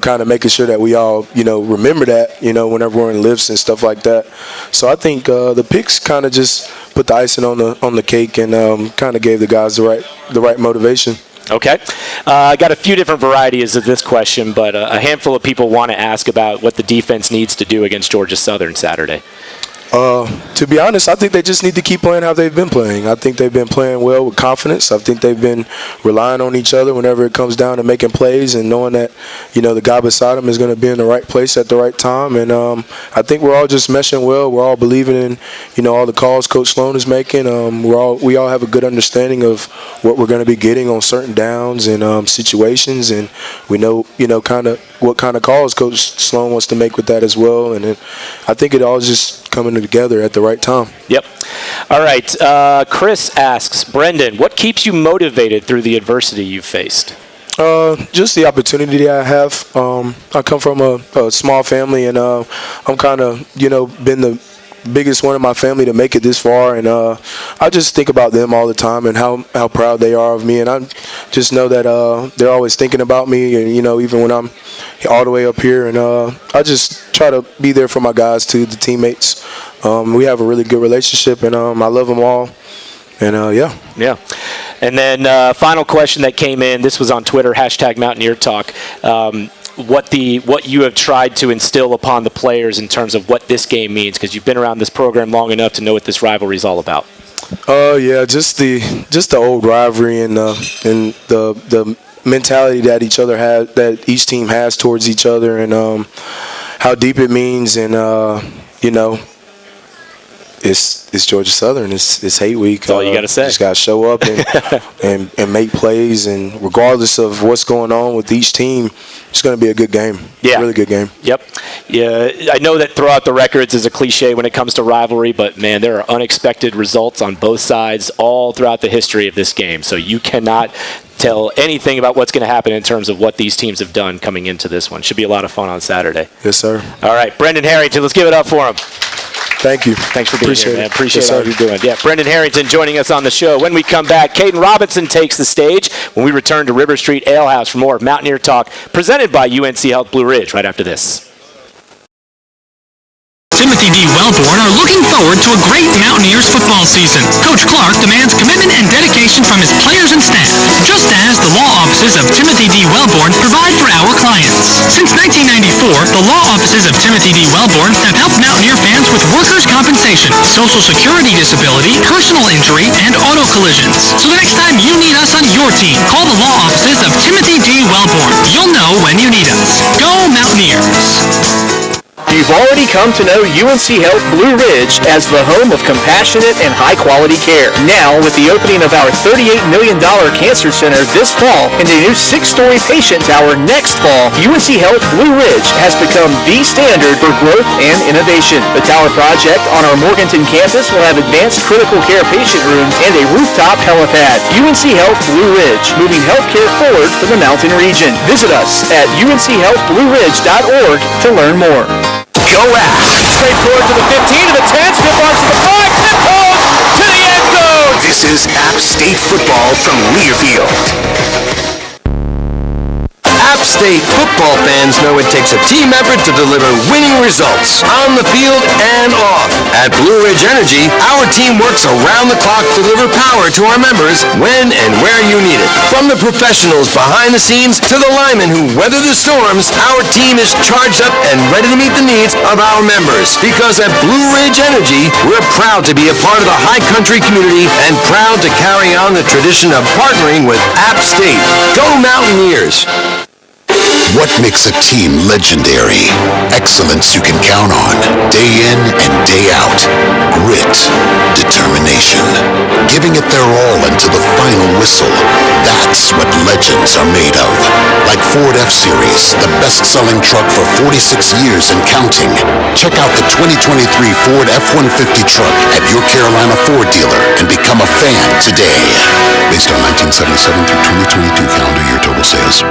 kind of making sure that we all remember that whenever we're in lifts and stuff like that. So I think the picks kind of just put the icing on the cake and kind of gave the guys the right motivation. Okay. I got a few different varieties of this question, but a handful of people want to ask about what the defense needs to do against Georgia Southern Saturday. To be honest, I think they just need to keep playing how they've been playing. I think they've been playing well with confidence. I think they've been relying on each other whenever it comes down to making plays and knowing that, the guy beside them is going to be in the right place at the right time. And I think we're all just meshing well. We're all believing in, all the calls Coach Sloan is making. We all have a good understanding of what we're going to be getting on certain downs and situations, and we know, kind of what kind of calls Coach Sloan wants to make with that as well. And I think it all just coming together at the right time. Yep. All right. Chris asks, Brendan, what keeps you motivated through the adversity you've faced? Just the opportunity I have. I come from a small family, and I'm kind of, been the biggest one in my family to make it this far, and I just think about them all the time and how proud they are of me, and I just know that they're always thinking about me, and even when I'm all the way up here, and I just try to be there for my guys too, the teammates. We have a really good relationship, and I love them all, and yeah. And then final question that came in, this was on Twitter, hashtag Mountaineer Talk. What you have tried to instill upon the players in terms of what this game means, because you've been around this program long enough to know what this rivalry is all about. Just the old rivalry and the mentality that each team has towards each other, and how deep it means, and it's Georgia Southern. It's hate week. That's all you got to say. Just got to show up and make plays. And regardless of what's going on with each team, it's going to be a good game. Yeah. Really good game. Yep. Yeah. I know that throw out the records is a cliche when it comes to rivalry, but, man, there are unexpected results on both sides all throughout the history of this game. So you cannot tell anything about what's going to happen in terms of what these teams have done coming into this one. Should be a lot of fun on Saturday. Yes, sir. All right. Brendan Harrington, let's give it up for him. Thank you. Thanks for being Appreciate here, man. it. Appreciate Yes, all sir. you're doing. Yeah, Brendan Harrington joining us on the show. When we come back, Kaedin Robinson takes the stage when we return to River Street Ale House for more of Mountaineer Talk, presented by UNC Health Blue Ridge, right after this. Timothy D. Wellborn are looking forward to a great Mountaineers football season. Coach Clark demands commitment and dedication from his players and staff, just as the law offices of Timothy D. Wellborn provide for our clients. Since 1994, the law offices of Timothy D. Wellborn have helped Mountaineer fans with workers' compensation, social security disability, personal injury, and auto collisions. So the next time you need us on your team, call the law offices of Timothy D. Wellborn. You'll know when you need us. Go Mountaineers! You've already come to know UNC Health Blue Ridge as the home of compassionate and high-quality care. Now, with the opening of our $38 million cancer center this fall and a new 6-story patient tower next fall, UNC Health Blue Ridge has become the standard for growth and innovation. The tower project on our Morganton campus will have advanced critical care patient rooms and a rooftop helipad. UNC Health Blue Ridge, moving healthcare forward for the mountain region. Visit us at unchealthblueridge.org to learn more. Go App. Straight forward to the 15, to the 10, stiff arms to the 5, tiptoes to the end zone. This is App State football from Learfield. App State football fans know it takes a team effort to deliver winning results on the field and off. At Blue Ridge Energy, our team works around the clock to deliver power to our members when and where you need it. From the professionals behind the scenes to the linemen who weather the storms, our team is charged up and ready to meet the needs of our members. Because at Blue Ridge Energy, we're proud to be a part of the high country community and proud to carry on the tradition of partnering with App State. Go Mountaineers! What makes a team legendary? Excellence you can count on, day in and day out. Grit, determination, giving it their all until the final whistle. That's what legends are made of. Like Ford F-Series, the best-selling truck for 46 years and counting. Check out the 2023 Ford F-150 truck at your Carolina Ford dealer and become a fan today. Based on 1977 through 2022 calendar year total sales.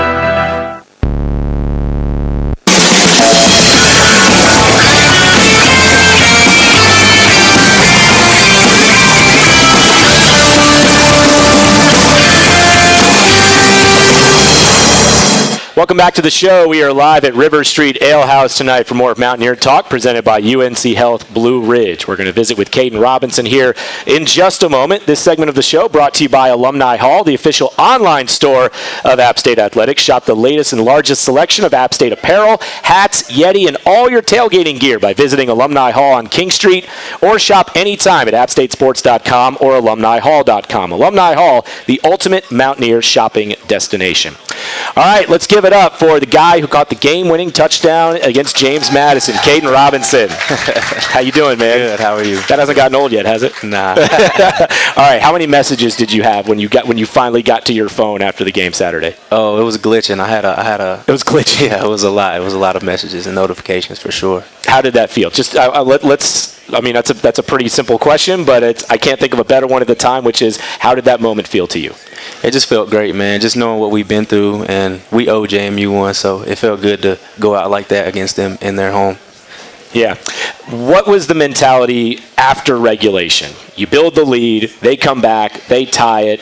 Welcome back to the show. We are live at River Street Ale House tonight for more of Mountaineer Talk, presented by UNC Health Blue Ridge. We're going to visit with Kaedin Robinson here in just a moment. This segment of the show brought to you by Alumni Hall, the official online store of App State Athletics. Shop the latest and largest selection of App State apparel, hats, Yeti, and all your tailgating gear by visiting Alumni Hall on King Street, or shop anytime at appstatesports.com or alumnihall.com. Alumni Hall, the ultimate Mountaineer shopping destination. All right, let's give it up for the guy who caught the game-winning touchdown against James Madison, Kaedin Robinson. How you doing, man? Good. How are you? That hasn't gotten old yet, has it? Nah. All right. How many messages did you have when you finally got to your phone after the game Saturday? Oh, it was glitching. I had a. It was glitching. Yeah, it was a lot. It was a lot of messages and notifications for sure. How did that feel? Just let's. I mean, that's a pretty simple question, but I can't think of a better one at the time, which is, how did that moment feel to you? It just felt great, man. Just knowing what we've been through, and we owe JMU one, so it felt good to go out like that against them in their home. Yeah. What was the mentality after regulation? You build the lead, they come back, they tie it.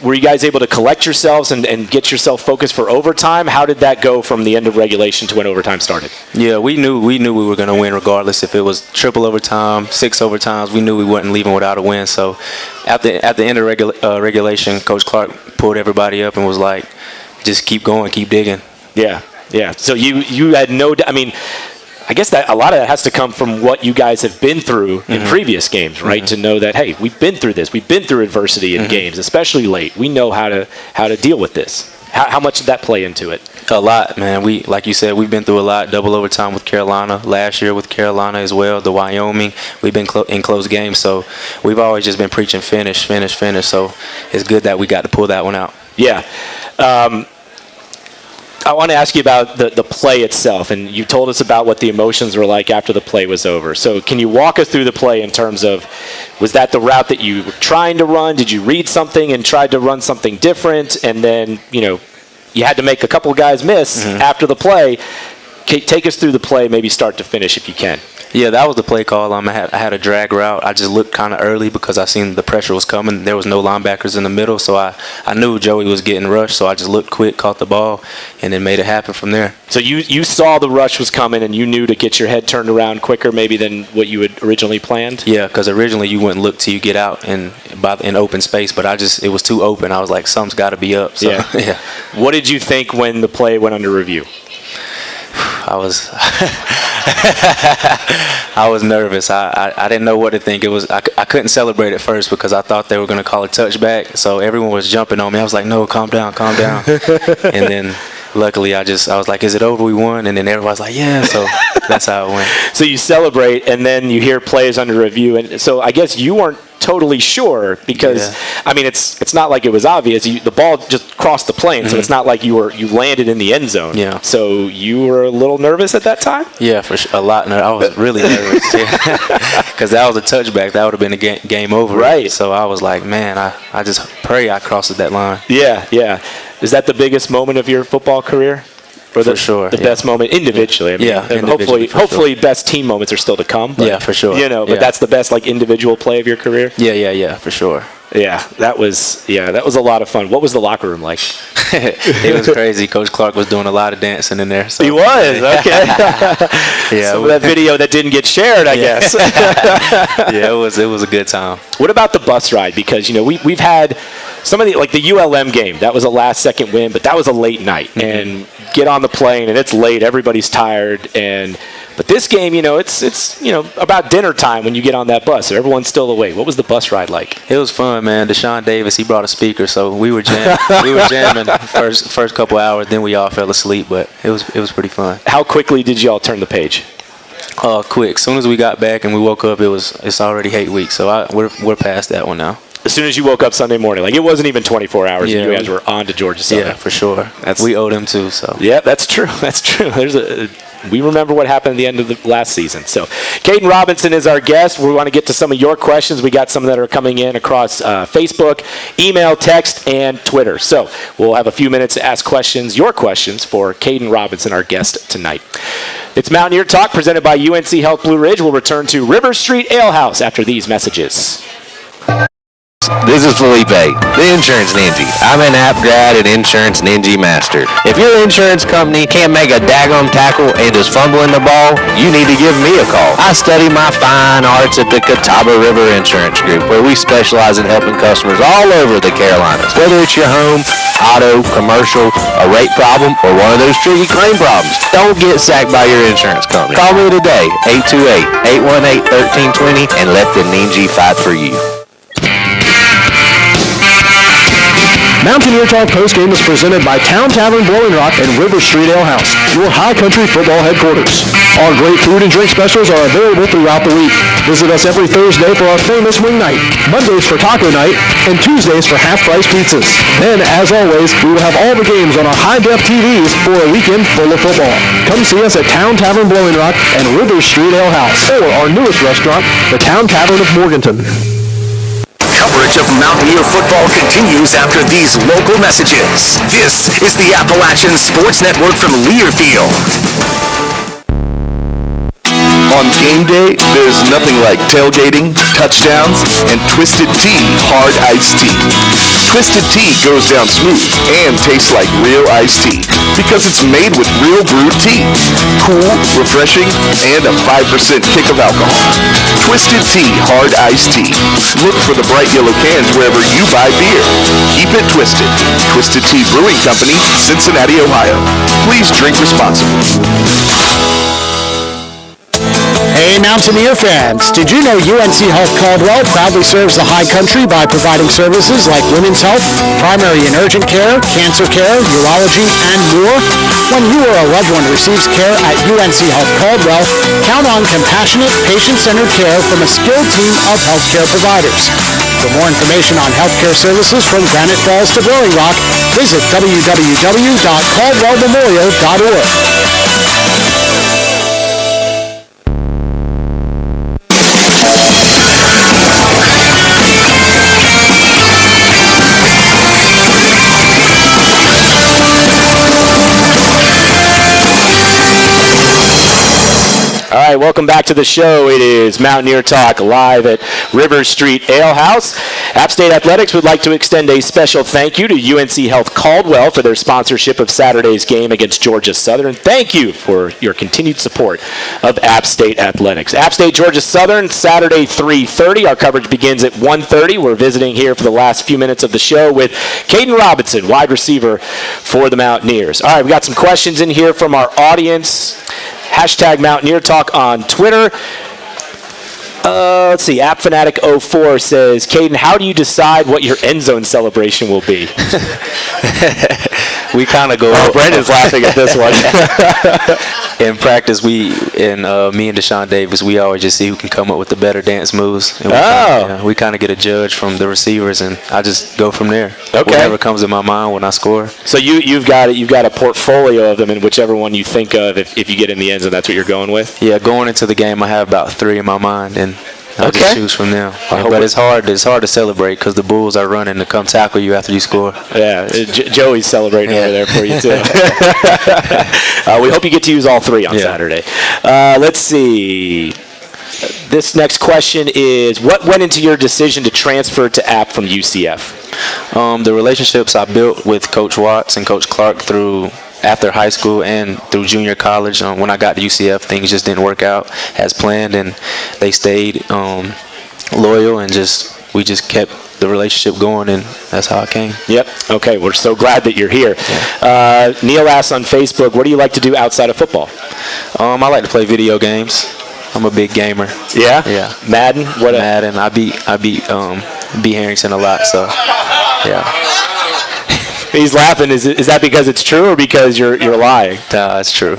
Were you guys able to collect yourselves and get yourself focused for overtime? How did that go from the end of regulation to when overtime started? Yeah, we knew we were going to win regardless if it was triple overtime, 6 overtimes. We knew we wasn't leaving without a win. So at the end of regulation, Coach Clark pulled everybody up and was like, just keep going, keep digging. Yeah. So you had I mean, I guess that a lot of that has to come from what you guys have been through in previous games, right? To know that, hey, we've been through this. We've been through adversity in games, especially late. We know how to deal with this. How much did that play into it? A lot, man. Like you said, we've been through a lot. Double overtime with Carolina. Last year with Carolina as well. The Wyoming. We've been in close games. So we've always just been preaching finish. So it's good that we got to pull that one out. Yeah. I want to ask you about the play itself, and you told us about what the emotions were like after the play was over. So can you walk us through the play in terms of, was that the route that you were trying to run? Did you read something and tried to run something different? And then, you had to make a couple of guys miss after the play. Take us through the play, maybe start to finish if you can. Yeah, that was the play call. I had a drag route. I just looked kind of early because I seen the pressure was coming. There was no linebackers in the middle, so I knew Joey was getting rushed, so I just looked quick, caught the ball, and then made it happen from there. So you saw the rush was coming, and you knew to get your head turned around quicker maybe than what you had originally planned? Yeah, because originally you wouldn't look till you get out in open space, but it was too open. I was like, something's got to be up. So, yeah. What did you think when the play went under review? I was nervous. I didn't know what to think. I couldn't celebrate at first because I thought they were going to call a touchback. So everyone was jumping on me. I was like, no, calm down. And then luckily I was like, is it over? We won. And then everybody's like, yeah. So that's how it went. So you celebrate, and then you hear plays under review. And so I guess you weren't totally sure because, I mean, it's not like it was obvious. The ball just crossed the plane, so it's not like you landed in the end zone. Yeah. So you were a little nervous at that time? Yeah, for sure. A lot. I was really nervous because that was a touchback. That would have been a game over. Right. So I was like, man, I just pray I crossed that line. Yeah. Is that the biggest moment of your football career? Or for sure. The best moment individually. I mean, hopefully best team moments are still to come. But, yeah, for sure. But that's the best individual play of your career? Yeah, for sure. Yeah, that was a lot of fun. What was the locker room like? It was crazy. Coach Clark was doing a lot of dancing in there. So. He was? Okay. Yeah. Some of that video that didn't get shared, I guess. Yeah, it was a good time. What about the bus ride? Because, we've had some of the ULM game, that was a last-second win, but that was a late night. And get on the plane, and it's late. Everybody's tired. But this game, it's about dinner time when you get on that bus. So everyone's still awake. What was the bus ride like? It was fun, man. Deshaun Davis, he brought a speaker, so we were jamming first couple hours. Then we all fell asleep, but it was pretty fun. How quickly did you all turn the page? Quick. As soon as we got back and we woke up, it's already 8 weeks. So we're past that one now. As soon as you woke up Sunday morning, it wasn't even 24 hours, and you guys were on to Georgia Southern. Yeah, for sure. We owe them too. So yeah, that's true. We remember what happened at the end of the last season. So Kaedin Robinson is our guest. We want to get to some of your questions. We got some that are coming in across Facebook, email, text, and Twitter. So we'll have a few minutes to ask your questions for Kaedin Robinson, our guest tonight. It's Mountaineer Talk presented by UNC Health Blue Ridge. We'll return to River Street Ale House after these messages. This is Felipe, the Insurance Ninja. I'm an app grad and Insurance Ninja Master. If your insurance company can't make a daggone tackle and is fumbling the ball, you need to give me a call. I study my fine arts at the Catawba River Insurance Group, where we specialize in helping customers all over the Carolinas. Whether it's your home, auto, commercial, a rate problem, or one of those tricky claim problems, don't get sacked by your insurance company. Call me today, 828-818-1320, and let the Ninja fight for you. Mountaineer Talk postgame is presented by Town Tavern Blowing Rock and River Street Ale House, your high country football headquarters. Our great food and drink specials are available throughout the week. Visit us every Thursday for our famous wing night, Mondays for taco night, and Tuesdays for half-price pizzas. Then, as always, we will have all the games on our high-def TVs for a weekend full of football. Come see us at Town Tavern Blowing Rock and River Street Ale House, or our newest restaurant, the Town Tavern of Morganton. Coverage of Mountaineer football continues after these local messages. This is the Appalachian Sports Network from Learfield. On game day, there's nothing like tailgating, touchdowns, and Twisted Tea Hard Iced Tea. Twisted Tea goes down smooth and tastes like real iced tea because it's made with real brewed tea. Cool, refreshing, and a 5% kick of alcohol. Twisted Tea Hard Iced Tea. Look for the bright yellow cans wherever you buy beer. Keep it twisted. Twisted Tea Brewing Company, Cincinnati, Ohio. Please drink responsibly. Hey, Mountaineer fans, did you know UNC Health Caldwell proudly serves the high country by providing services like women's health, primary and urgent care, cancer care, urology, and more? When you or a loved one receives care at UNC Health Caldwell, count on compassionate, patient-centered care from a skilled team of healthcare providers. For more information on healthcare services from Granite Falls to Blowing Rock, visit www.caldwellmemorial.org. All right, welcome back to the show. It is Mountaineer Talk live at River Street Ale House. App State Athletics would like to extend a special thank you to UNC Health Caldwell for their sponsorship of Saturday's game against Georgia Southern. Thank you for your continued support of App State Athletics. App State, Georgia Southern, Saturday 3:30. Our coverage begins at 1:30. We're visiting here for the last few minutes of the show with Kaedin Robinson, wide receiver for the Mountaineers. All right, we got some questions in here from our audience. Hashtag Mountaineer Talk on Twitter. Let's see. AppFanatic04 says, Kaedin, how do you decide what your end zone celebration will be? We kind of go. Oh, Brandon's laughing at this one. In practice, me and Deshaun Davis, we always just see who can come up with the better dance moves. And we kind of get a judge from the receivers, and I just go from there. Okay. Whatever comes in my mind when I score. So you've got a portfolio of them, and whichever one you think of, if you get in the end zone, that's what you're going with. Yeah, going into the game, I have about 3 in my mind, and I just choose from them. But it's hard to celebrate because the Bulls are running to come tackle you after you score. Yeah, Joey's celebrating over there for you too. We hope you get to use all 3 on Saturday. Let's see. This next question is, what went into your decision to transfer to App from UCF? The relationships I built with Coach Watts and Coach Clark after high school and through junior college. When I got to UCF, things just didn't work out as planned, and they stayed loyal, and we just kept the relationship going, and that's how it came. Yep. Okay, we're so glad that you're here. Yeah. Neil asks on Facebook, what do you like to do outside of football? I like to play video games. I'm a big gamer. Yeah? Yeah. Madden? Madden. I beat Harrington a lot, so yeah. He's laughing. Is that because it's true or because you're lying? No, it's true.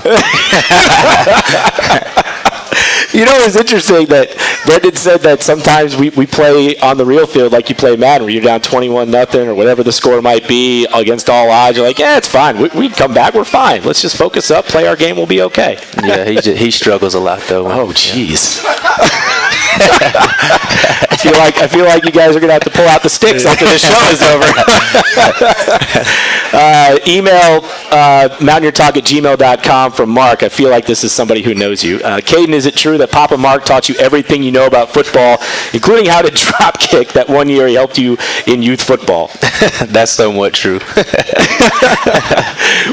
You know, it's interesting that Brendan said that sometimes we play on the real field like you play Madden, where you're down 21-0 or whatever the score might be against all odds. You're like, yeah, it's fine. We come back. We're fine. Let's just focus up, play our game. We'll be okay. Yeah, he struggles a lot, though. Oh, jeez. I feel like you guys are gonna have to pull out the sticks after this show is over. Email mountaineertalk@gmail.com from Mark. I feel like this is somebody who knows you. Kaedin, is it true that Papa Mark taught you everything you know about football, including how to drop kick, that one year he helped you in youth football? That's somewhat true.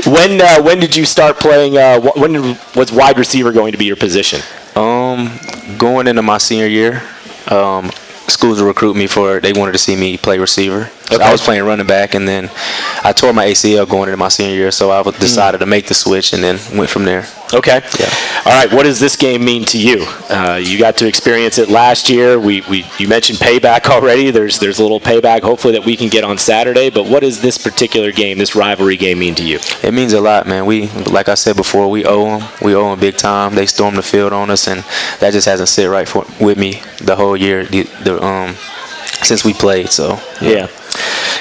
When did you start playing? When was wide receiver going to be your position? Going into my senior year, schools would recruit me they wanted to see me play receiver. So I was playing running back, and then I tore my ACL going into my senior year, so I decided to make the switch and then went from there. Okay. Yeah. All right. What does this game mean to you? You got to experience it last year. You mentioned payback already. There's a little payback, hopefully, that we can get on Saturday. But what does this particular game, this rivalry game, mean to you? It means a lot, man. Like I said before, we owe them. We owe them big time. They stormed the field on us, and that just hasn't sit right with me the whole year since we played. So yeah.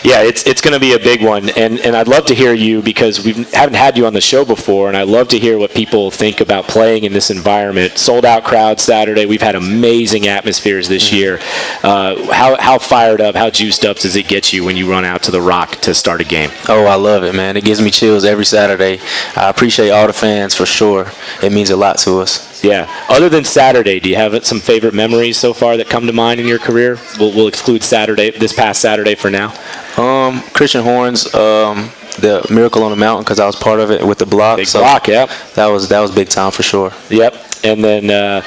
Yeah, it's going to be a big one, and I'd love to hear you, because we haven't had you on the show before, and I love to hear what people think about playing in this environment. Sold out crowd Saturday. We've had amazing atmospheres this year. How fired up, how juiced up does it get you when you run out to the Rock to start a game? Oh, I love it, man. It gives me chills every Saturday. I appreciate all the fans for sure. It means a lot to us. Yeah. Other than Saturday, do you have some favorite memories so far that come to mind in your career? We'll exclude this past Saturday for now. Christian Horns, the Miracle on the Mountain, because I was part of it with the block. Big block, yeah. That was big time for sure. Yep. And then,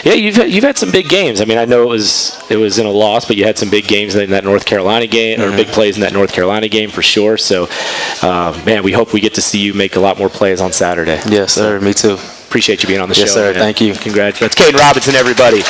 you've had some big games. I mean, I know it was in a loss, but you had some big games in that North Carolina game, or big plays in that North Carolina game for sure. So, man, we hope we get to see you make a lot more plays on Saturday. Yes, sir. Me too. Appreciate you being on the show. Yes, sir. Man. Thank you. Congrats. That's Kaedin Robinson, everybody.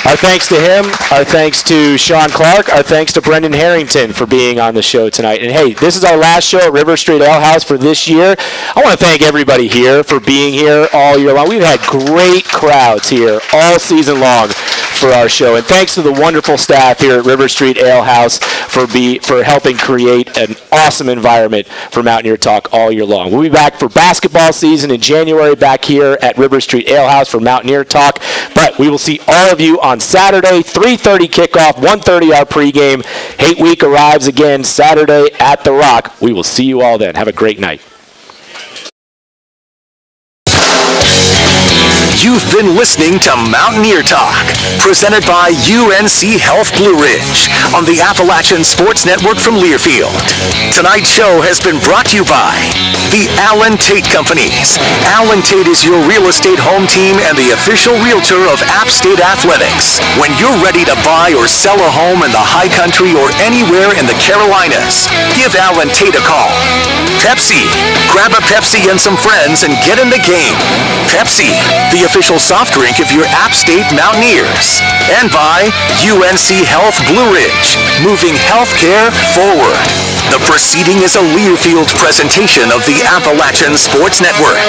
Our thanks to him, our thanks to Shawn Clark, our thanks to Brendan Harrington for being on the show tonight. And hey, this is our last show at River Street Ale House for this year. I want to thank everybody here for being here all year long. We've had great crowds here all season long for our show. And thanks to the wonderful staff here at River Street Ale House for helping create an awesome environment for Mountaineer Talk all year long. We'll be back for basketball season in January back here at River Street Ale House for Mountaineer Talk. But we will see all of you on Saturday, 3:30 kickoff, 1:30 our pregame. Hate Week arrives again Saturday at The Rock. We will see you all then. Have a great night. You've been listening to Mountaineer Talk, presented by UNC Health Blue Ridge on the Appalachian Sports Network from Learfield. Tonight's show has been brought to you by the Allen Tate Companies. Allen Tate is your real estate home team and the official realtor of App State Athletics. When you're ready to buy or sell a home in the high country or anywhere in the Carolinas, give Allen Tate a call. Pepsi. Grab a Pepsi and some friends and get in the game. Pepsi, the official soft drink of your App State Mountaineers. And by UNC Health Blue Ridge, moving healthcare forward. The proceeding is a Learfield presentation of the Appalachian Sports Network.